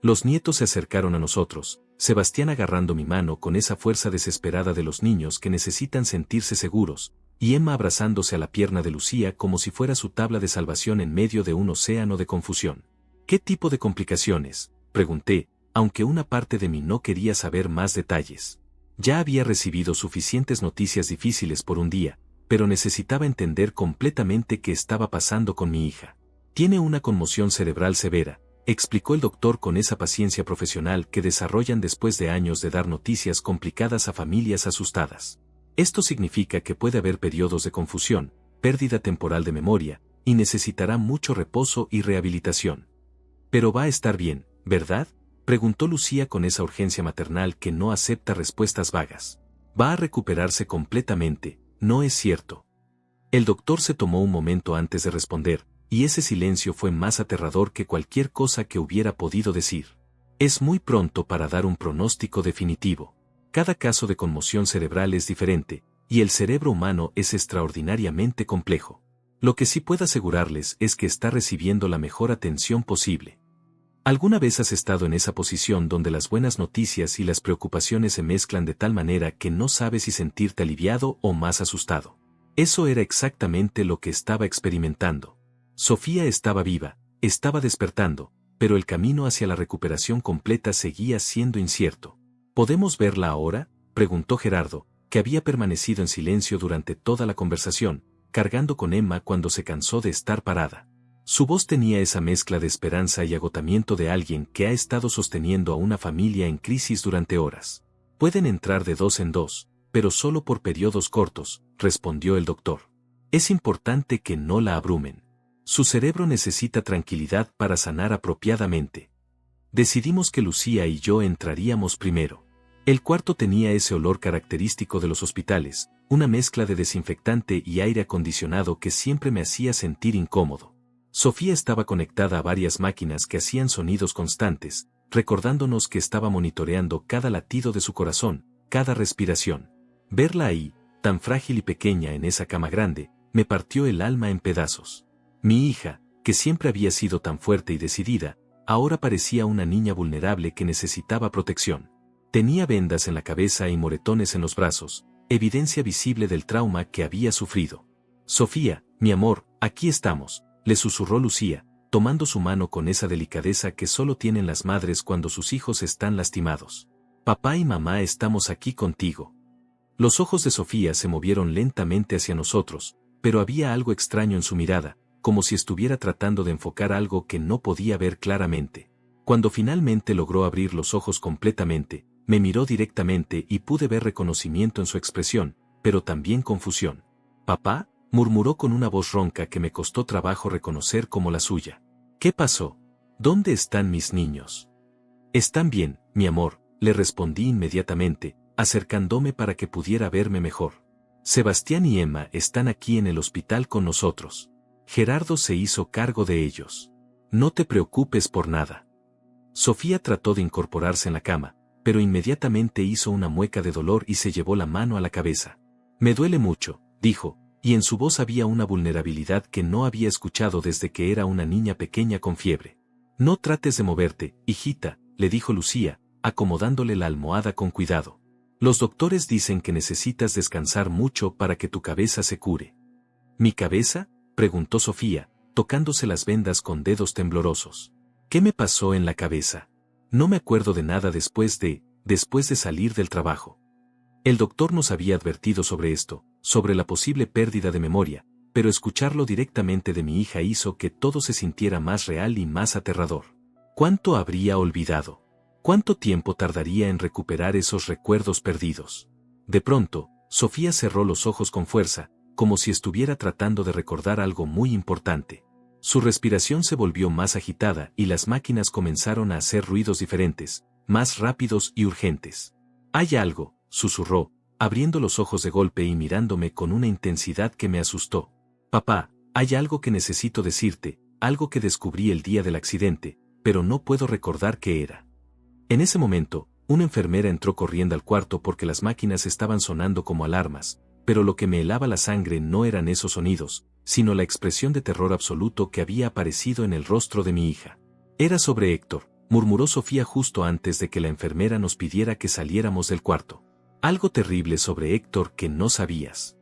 Los nietos se acercaron a nosotros, Sebastián agarrando mi mano con esa fuerza desesperada de los niños que necesitan sentirse seguros, y Emma abrazándose a la pierna de Lucía como si fuera su tabla de salvación en medio de un océano de confusión. ¿Qué tipo de complicaciones?, pregunté, aunque una parte de mí no quería saber más detalles. Ya había recibido suficientes noticias difíciles por un día, pero necesitaba entender completamente qué estaba pasando con mi hija. Tiene una conmoción cerebral severa, explicó el doctor con esa paciencia profesional que desarrollan después de años de dar noticias complicadas a familias asustadas. Esto significa que puede haber periodos de confusión, pérdida temporal de memoria, y necesitará mucho reposo y rehabilitación. Pero va a estar bien, ¿verdad?, preguntó Lucía con esa urgencia maternal que no acepta respuestas vagas. Va a recuperarse completamente, ¿no es cierto? El doctor se tomó un momento antes de responder, y ese silencio fue más aterrador que cualquier cosa que hubiera podido decir. Es muy pronto para dar un pronóstico definitivo. Cada caso de conmoción cerebral es diferente, y el cerebro humano es extraordinariamente complejo. Lo que sí puedo asegurarles es que está recibiendo la mejor atención posible. ¿Alguna vez has estado en esa posición donde las buenas noticias y las preocupaciones se mezclan de tal manera que no sabes si sentirte aliviado o más asustado? Eso era exactamente lo que estaba experimentando. Sofía estaba viva, estaba despertando, pero el camino hacia la recuperación completa seguía siendo incierto. ¿Podemos verla ahora?, preguntó Gerardo, que había permanecido en silencio durante toda la conversación, cargando con Emma cuando se cansó de estar parada. Su voz tenía esa mezcla de esperanza y agotamiento de alguien que ha estado sosteniendo a una familia en crisis durante horas. Pueden entrar de 2 en 2, pero solo por periodos cortos, respondió el doctor. Es importante que no la abrumen. Su cerebro necesita tranquilidad para sanar apropiadamente. Decidimos que Lucía y yo entraríamos primero. El cuarto tenía ese olor característico de los hospitales, una mezcla de desinfectante y aire acondicionado que siempre me hacía sentir incómodo. Sofía estaba conectada a varias máquinas que hacían sonidos constantes, recordándonos que estaba monitoreando cada latido de su corazón, cada respiración. Verla ahí, tan frágil y pequeña en esa cama grande, me partió el alma en pedazos. Mi hija, que siempre había sido tan fuerte y decidida, ahora parecía una niña vulnerable que necesitaba protección. Tenía vendas en la cabeza y moretones en los brazos, evidencia visible del trauma que había sufrido. Sofía, mi amor, aquí estamos, le susurró Lucía, tomando su mano con esa delicadeza que solo tienen las madres cuando sus hijos están lastimados. Papá y mamá estamos aquí contigo. Los ojos de Sofía se movieron lentamente hacia nosotros, pero había algo extraño en su mirada, como si estuviera tratando de enfocar algo que no podía ver claramente. Cuando finalmente logró abrir los ojos completamente, me miró directamente y pude ver reconocimiento en su expresión, pero también confusión. «¿Papá?», murmuró con una voz ronca que me costó trabajo reconocer como la suya. «¿Qué pasó? ¿Dónde están mis niños? Están bien, mi amor, le respondí inmediatamente, acercándome para que pudiera verme mejor. Sebastián y Emma están aquí en el hospital con nosotros. Gerardo se hizo cargo de ellos. No te preocupes por nada. Sofía trató de incorporarse en la cama, pero inmediatamente hizo una mueca de dolor y se llevó la mano a la cabeza. Me duele mucho, dijo, y en su voz había una vulnerabilidad que no había escuchado desde que era una niña pequeña con fiebre. No trates de moverte, hijita, le dijo Lucía, acomodándole la almohada con cuidado. Los doctores dicen que necesitas descansar mucho para que tu cabeza se cure. ¿Mi cabeza?, preguntó Sofía, tocándose las vendas con dedos temblorosos. ¿Qué me pasó en la cabeza? No me acuerdo de nada después de salir del trabajo. El doctor nos había advertido sobre esto, sobre la posible pérdida de memoria, pero escucharlo directamente de mi hija hizo que todo se sintiera más real y más aterrador. ¿Cuánto habría olvidado? ¿Cuánto tiempo tardaría en recuperar esos recuerdos perdidos? De pronto, Sofía cerró los ojos con fuerza, como si estuviera tratando de recordar algo muy importante. Su respiración se volvió más agitada y las máquinas comenzaron a hacer ruidos diferentes, más rápidos y urgentes. «Hay algo», susurró, abriendo los ojos de golpe y mirándome con una intensidad que me asustó. «Papá, hay algo que necesito decirte, algo que descubrí el día del accidente, pero no puedo recordar qué era». En ese momento, una enfermera entró corriendo al cuarto porque las máquinas estaban sonando como alarmas, pero lo que me helaba la sangre no eran esos sonidos, sino la expresión de terror absoluto que había aparecido en el rostro de mi hija. «Era sobre Héctor», murmuró Sofía justo antes de que la enfermera nos pidiera que saliéramos del cuarto. «Algo terrible sobre Héctor que no sabías».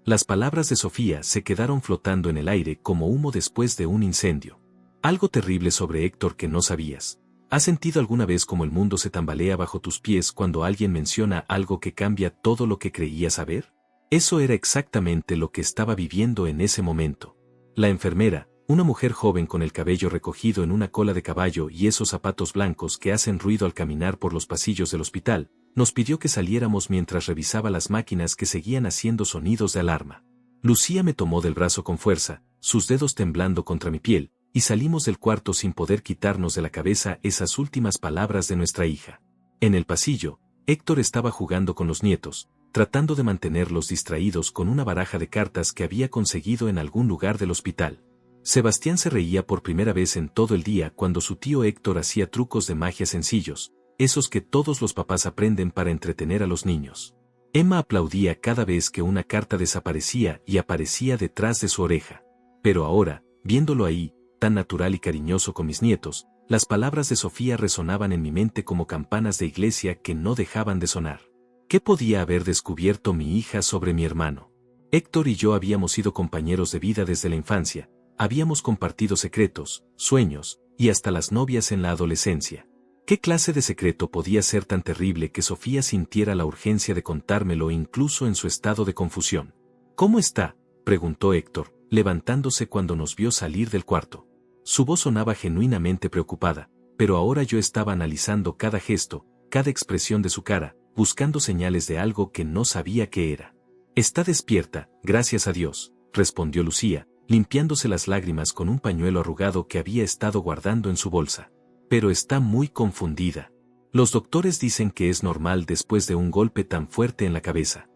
Las palabras de Sofía se quedaron flotando en el aire como humo después de un incendio. «Algo terrible sobre Héctor que no sabías». ¿Has sentido alguna vez como el mundo se tambalea bajo tus pies cuando alguien menciona algo que cambia todo lo que creías saber? Eso era exactamente lo que estaba viviendo en ese momento. La enfermera, una mujer joven con el cabello recogido en una cola de caballo y esos zapatos blancos que hacen ruido al caminar por los pasillos del hospital, nos pidió que saliéramos mientras revisaba las máquinas que seguían haciendo sonidos de alarma. Lucía me tomó del brazo con fuerza, sus dedos temblando contra mi piel, y salimos del cuarto sin poder quitarnos de la cabeza esas últimas palabras de nuestra hija. En el pasillo, Héctor estaba jugando con los nietos, tratando de mantenerlos distraídos con una baraja de cartas que había conseguido en algún lugar del hospital. Sebastián se reía por primera vez en todo el día cuando su tío Héctor hacía trucos de magia sencillos, esos que todos los papás aprenden para entretener a los niños. Emma aplaudía cada vez que una carta desaparecía y aparecía detrás de su oreja. Pero ahora, viéndolo ahí, tan natural y cariñoso con mis nietos, las palabras de Sofía resonaban en mi mente como campanas de iglesia que no dejaban de sonar. ¿Qué podía haber descubierto mi hija sobre mi hermano? Héctor y yo habíamos sido compañeros de vida desde la infancia, habíamos compartido secretos, sueños, y hasta las novias en la adolescencia. ¿Qué clase de secreto podía ser tan terrible que Sofía sintiera la urgencia de contármelo incluso en su estado de confusión? «¿Cómo está?», preguntó Héctor, levantándose cuando nos vio salir del cuarto. Su voz sonaba genuinamente preocupada, pero ahora yo estaba analizando cada gesto, cada expresión de su cara, buscando señales de algo que no sabía qué era. «Está despierta, gracias a Dios», respondió Lucía, limpiándose las lágrimas con un pañuelo arrugado que había estado guardando en su bolsa. «Pero está muy confundida. Los doctores dicen que es normal después de un golpe tan fuerte en la cabeza».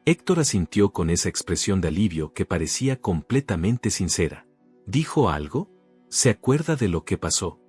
Héctor asintió con esa expresión de alivio que parecía completamente sincera. ¿Dijo algo? ¿Se acuerda de lo que pasó?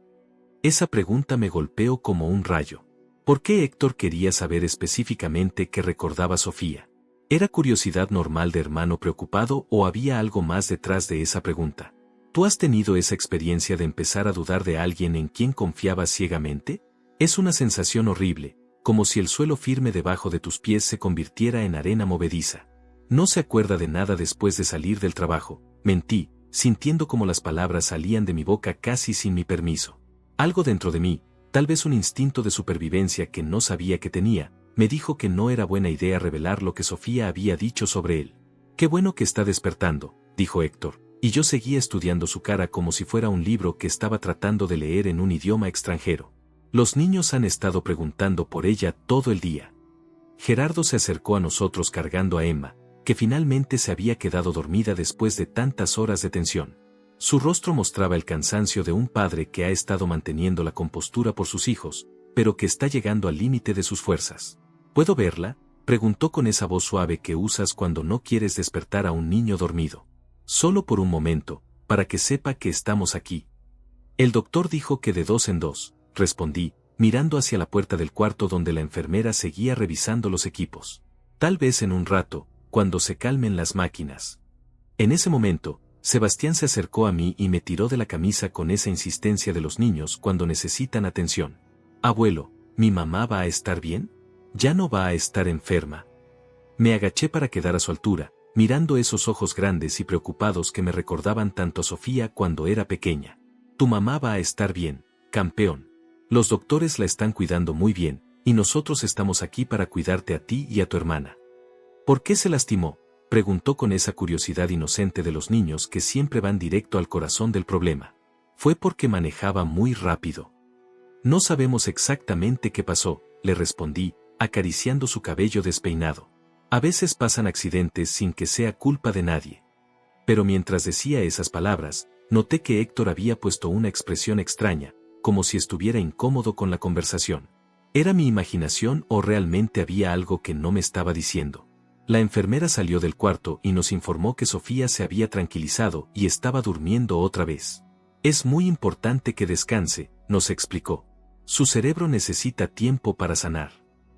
Esa pregunta me golpeó como un rayo. ¿Por qué Héctor quería saber específicamente qué recordaba Sofía? ¿Era curiosidad normal de hermano preocupado o había algo más detrás de esa pregunta? ¿Tú has tenido esa experiencia de empezar a dudar de alguien en quien confiabas ciegamente? Es una sensación horrible, como si el suelo firme debajo de tus pies se convirtiera en arena movediza. No se acuerda de nada después de salir del trabajo, mentí, sintiendo como las palabras salían de mi boca casi sin mi permiso. Algo dentro de mí, tal vez un instinto de supervivencia que no sabía que tenía, me dijo que no era buena idea revelar lo que Sofía había dicho sobre él. «Qué bueno que está despertando», dijo Héctor, y yo seguía estudiando su cara como si fuera un libro que estaba tratando de leer en un idioma extranjero. «Los niños han estado preguntando por ella todo el día». Gerardo se acercó a nosotros cargando a Emma, que finalmente se había quedado dormida después de tantas horas de tensión. Su rostro mostraba el cansancio de un padre que ha estado manteniendo la compostura por sus hijos, pero que está llegando al límite de sus fuerzas. ¿Puedo verla?, preguntó con esa voz suave que usas cuando no quieres despertar a un niño dormido. Solo por un momento, para que sepa que estamos aquí. El doctor dijo que de 2 en 2, respondí, mirando hacia la puerta del cuarto donde la enfermera seguía revisando los equipos. Tal vez en un rato, cuando se calmen las máquinas. En ese momento, Sebastián se acercó a mí y me tiró de la camisa con esa insistencia de los niños cuando necesitan atención. Abuelo, ¿mi mamá va a estar bien? ¿Ya no va a estar enferma? Me agaché para quedar a su altura, mirando esos ojos grandes y preocupados que me recordaban tanto a Sofía cuando era pequeña. Tu mamá va a estar bien, campeón. Los doctores la están cuidando muy bien, y nosotros estamos aquí para cuidarte a ti y a tu hermana. ¿Por qué se lastimó?, preguntó con esa curiosidad inocente de los niños que siempre van directo al corazón del problema. Fue porque manejaba muy rápido. No sabemos exactamente qué pasó, le respondí, acariciando su cabello despeinado. A veces pasan accidentes sin que sea culpa de nadie. Pero mientras decía esas palabras, noté que Héctor había puesto una expresión extraña, como si estuviera incómodo con la conversación. ¿Era mi imaginación o realmente había algo que no me estaba diciendo? La enfermera salió del cuarto y nos informó que Sofía se había tranquilizado y estaba durmiendo otra vez. Es muy importante que descanse, nos explicó. Su cerebro necesita tiempo para sanar.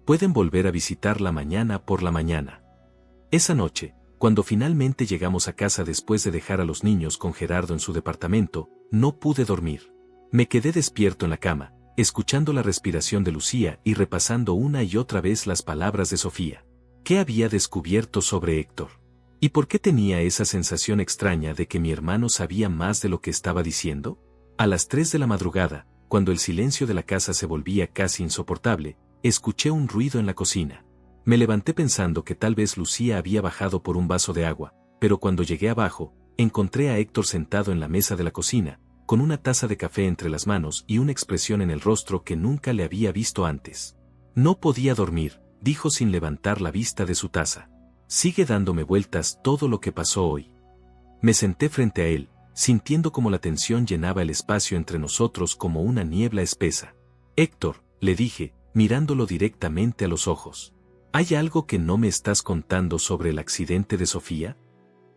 Pueden volver a visitarla mañana por la mañana. Esa noche, cuando finalmente llegamos a casa después de dejar a los niños con Gerardo en su departamento, no pude dormir. Me quedé despierto en la cama, escuchando la respiración de Lucía y repasando una y otra vez las palabras de Sofía. ¿Qué había descubierto sobre Héctor? ¿Y por qué tenía esa sensación extraña de que mi hermano sabía más de lo que estaba diciendo? A las 3 de la madrugada, cuando el silencio de la casa se volvía casi insoportable, escuché un ruido en la cocina. Me levanté pensando que tal vez Lucía había bajado por un vaso de agua, pero cuando llegué abajo, encontré a Héctor sentado en la mesa de la cocina, con una taza de café entre las manos y una expresión en el rostro que nunca le había visto antes. No podía dormir, dijo sin levantar la vista de su taza. Sigue dándome vueltas todo lo que pasó hoy. Me senté frente a él, sintiendo como la tensión llenaba el espacio entre nosotros como una niebla espesa. Héctor, le dije, mirándolo directamente a los ojos. ¿Hay algo que no me estás contando sobre el accidente de Sofía?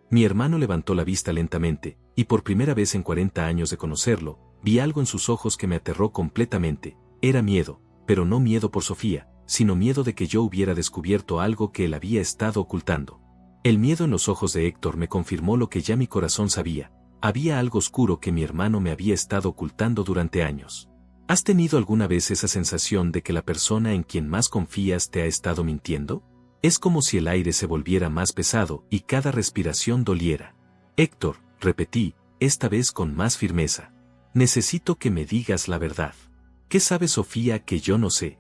Mi hermano levantó la vista lentamente, y por primera vez en 40 años de conocerlo, vi algo en sus ojos que me aterró completamente. Era miedo, pero no miedo por Sofía, sino miedo de que yo hubiera descubierto algo que él había estado ocultando. El miedo en los ojos de Héctor me confirmó lo que ya mi corazón sabía. Había algo oscuro que mi hermano me había estado ocultando durante años. ¿Has tenido alguna vez esa sensación de que la persona en quien más confías te ha estado mintiendo? Es como si el aire se volviera más pesado y cada respiración doliera. Héctor, repetí, esta vez con más firmeza. Necesito que me digas la verdad. ¿Qué sabe Sofía que yo no sé?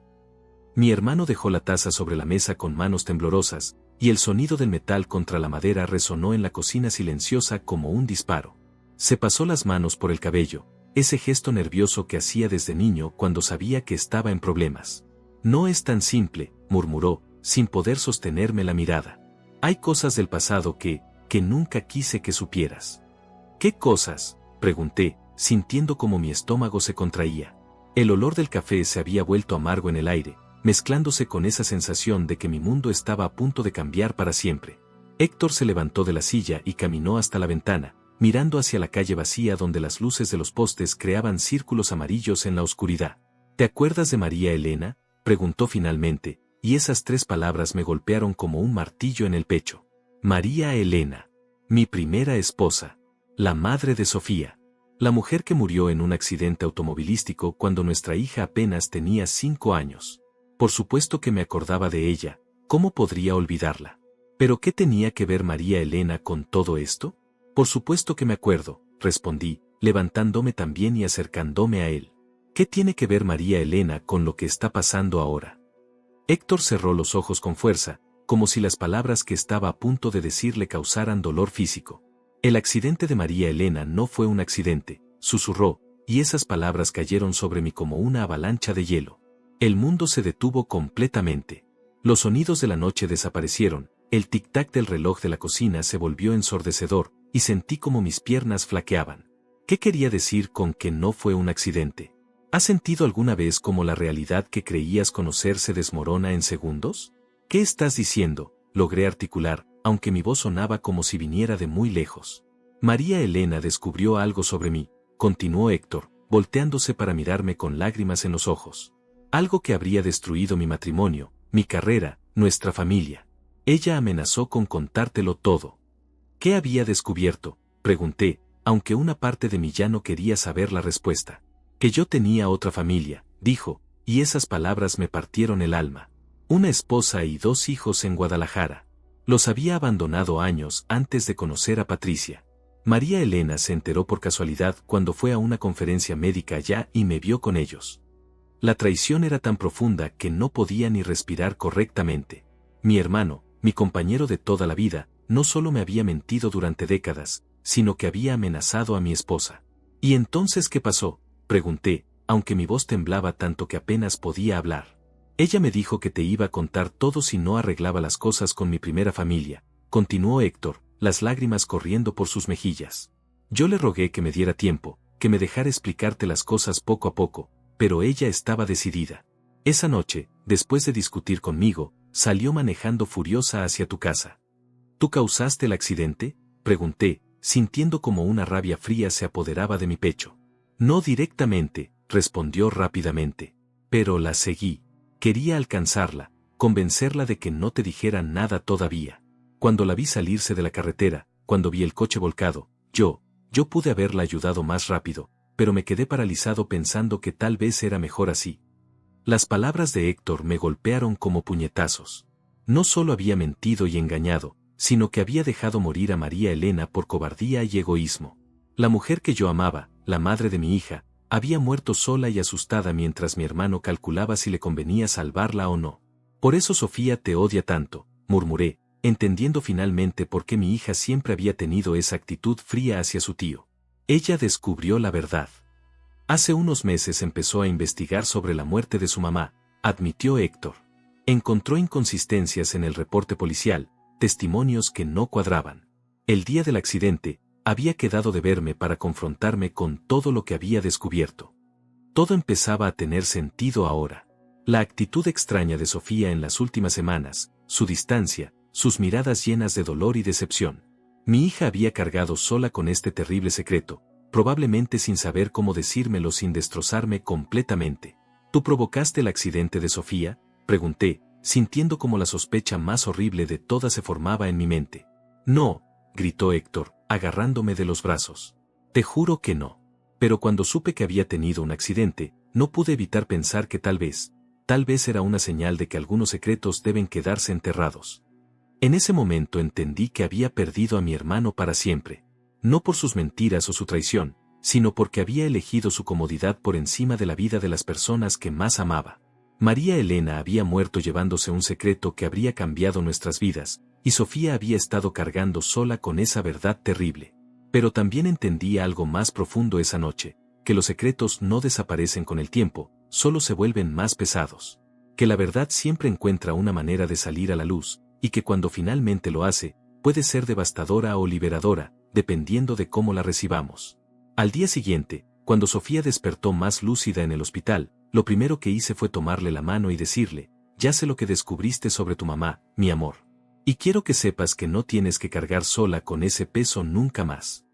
Mi hermano dejó la taza sobre la mesa con manos temblorosas, y el sonido del metal contra la madera resonó en la cocina silenciosa como un disparo. Se pasó las manos por el cabello, ese gesto nervioso que hacía desde niño cuando sabía que estaba en problemas. No es tan simple, murmuró, sin poder sostenerme la mirada. Hay cosas del pasado que nunca quise que supieras. ¿Qué cosas?, pregunté, sintiendo como mi estómago se contraía. El olor del café se había vuelto amargo en el aire, mezclándose con esa sensación de que mi mundo estaba a punto de cambiar para siempre. Héctor se levantó de la silla y caminó hasta la ventana, mirando hacia la calle vacía donde las luces de los postes creaban círculos amarillos en la oscuridad. ¿Te acuerdas de María Elena?, preguntó finalmente, y esas 3 palabras me golpearon como un martillo en el pecho. María Elena. Mi primera esposa. La madre de Sofía. La mujer que murió en un accidente automovilístico cuando nuestra hija apenas tenía 5 años. Por supuesto que me acordaba de ella, ¿cómo podría olvidarla? ¿Pero qué tenía que ver María Elena con todo esto? Por supuesto que me acuerdo, respondí, levantándome también y acercándome a él. ¿Qué tiene que ver María Elena con lo que está pasando ahora? Héctor cerró los ojos con fuerza, como si las palabras que estaba a punto de decir le causaran dolor físico. El accidente de María Elena no fue un accidente, susurró, y esas palabras cayeron sobre mí como una avalancha de hielo. El mundo se detuvo completamente. Los sonidos de la noche desaparecieron, el tic-tac del reloj de la cocina se volvió ensordecedor, y sentí como mis piernas flaqueaban. ¿Qué quería decir con que no fue un accidente? ¿Has sentido alguna vez cómo la realidad que creías conocer se desmorona en segundos? ¿Qué estás diciendo? Logré articular, aunque mi voz sonaba como si viniera de muy lejos. María Elena descubrió algo sobre mí, continuó Héctor, volteándose para mirarme con lágrimas en los ojos. Algo que habría destruido mi matrimonio, mi carrera, nuestra familia. Ella amenazó con contártelo todo. ¿Qué había descubierto? Pregunté, aunque una parte de mí ya no quería saber la respuesta. Que yo tenía otra familia, dijo, y esas palabras me partieron el alma. Una esposa y 2 hijos en Guadalajara. Los había abandonado años antes de conocer a Patricia. María Elena se enteró por casualidad cuando fue a una conferencia médica allá y me vio con ellos. La traición era tan profunda que no podía ni respirar correctamente. Mi hermano, mi compañero de toda la vida, no solo me había mentido durante décadas, sino que había amenazado a mi esposa. ¿Y entonces qué pasó?, pregunté, aunque mi voz temblaba tanto que apenas podía hablar. Ella me dijo que te iba a contar todo si no arreglaba las cosas con mi primera familia, continuó Héctor, las lágrimas corriendo por sus mejillas. Yo le rogué que me diera tiempo, que me dejara explicarte las cosas poco a poco, pero ella estaba decidida. Esa noche, después de discutir conmigo, salió manejando furiosa hacia tu casa. ¿Tú causaste el accidente?, pregunté, sintiendo como una rabia fría se apoderaba de mi pecho. No directamente, respondió rápidamente. Pero la seguí. Quería alcanzarla, convencerla de que no te dijera nada todavía. Cuando la vi salirse de la carretera, cuando vi el coche volcado, yo pude haberla ayudado más rápido, pero me quedé paralizado pensando que tal vez era mejor así. Las palabras de Héctor me golpearon como puñetazos. No solo había mentido y engañado, sino que había dejado morir a María Elena por cobardía y egoísmo. La mujer que yo amaba, la madre de mi hija, había muerto sola y asustada mientras mi hermano calculaba si le convenía salvarla o no. Por eso Sofía te odia tanto, murmuré, entendiendo finalmente por qué mi hija siempre había tenido esa actitud fría hacia su tío. Ella descubrió la verdad. Hace unos meses empezó a investigar sobre la muerte de su mamá, admitió Héctor. Encontró inconsistencias en el reporte policial, testimonios que no cuadraban. El día del accidente, había quedado de verme para confrontarme con todo lo que había descubierto. Todo empezaba a tener sentido ahora. La actitud extraña de Sofía en las últimas semanas, su distancia, sus miradas llenas de dolor y decepción. Mi hija había cargado sola con este terrible secreto, probablemente sin saber cómo decírmelo sin destrozarme completamente. ¿Tú provocaste el accidente de Sofía?, pregunté, sintiendo como la sospecha más horrible de todas se formaba en mi mente. No, gritó Héctor, agarrándome de los brazos. Te juro que no. Pero cuando supe que había tenido un accidente, no pude evitar pensar que tal vez era una señal de que algunos secretos deben quedarse enterrados. En ese momento entendí que había perdido a mi hermano para siempre. No por sus mentiras o su traición, sino porque había elegido su comodidad por encima de la vida de las personas que más amaba. María Elena había muerto llevándose un secreto que habría cambiado nuestras vidas, y Sofía había estado cargando sola con esa verdad terrible. Pero también entendí algo más profundo esa noche, que los secretos no desaparecen con el tiempo, solo se vuelven más pesados. Que la verdad siempre encuentra una manera de salir a la luz, y que cuando finalmente lo hace, puede ser devastadora o liberadora, dependiendo de cómo la recibamos. Al día siguiente, cuando Sofía despertó más lúcida en el hospital, lo primero que hice fue tomarle la mano y decirle, ya sé lo que descubriste sobre tu mamá, mi amor. Y quiero que sepas que no tienes que cargar sola con ese peso nunca más.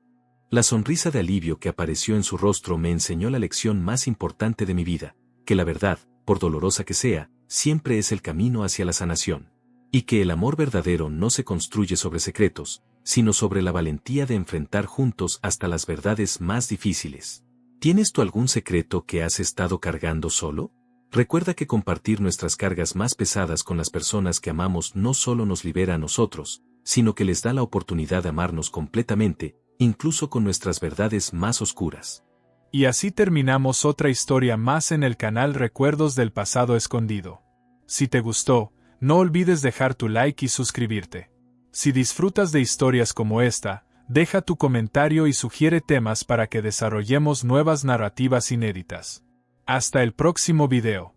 La sonrisa de alivio que apareció en su rostro me enseñó la lección más importante de mi vida, que la verdad, por dolorosa que sea, siempre es el camino hacia la sanación. Y que el amor verdadero no se construye sobre secretos, sino sobre la valentía de enfrentar juntos hasta las verdades más difíciles. ¿Tienes tú algún secreto que has estado cargando solo? Recuerda que compartir nuestras cargas más pesadas con las personas que amamos no solo nos libera a nosotros, sino que les da la oportunidad de amarnos completamente, incluso con nuestras verdades más oscuras. Y así terminamos otra historia más en el canal Recuerdos del Pasado Escondido. Si te gustó, no olvides dejar tu like y suscribirte. Si disfrutas de historias como esta, deja tu comentario y sugiere temas para que desarrollemos nuevas narrativas inéditas. Hasta el próximo video.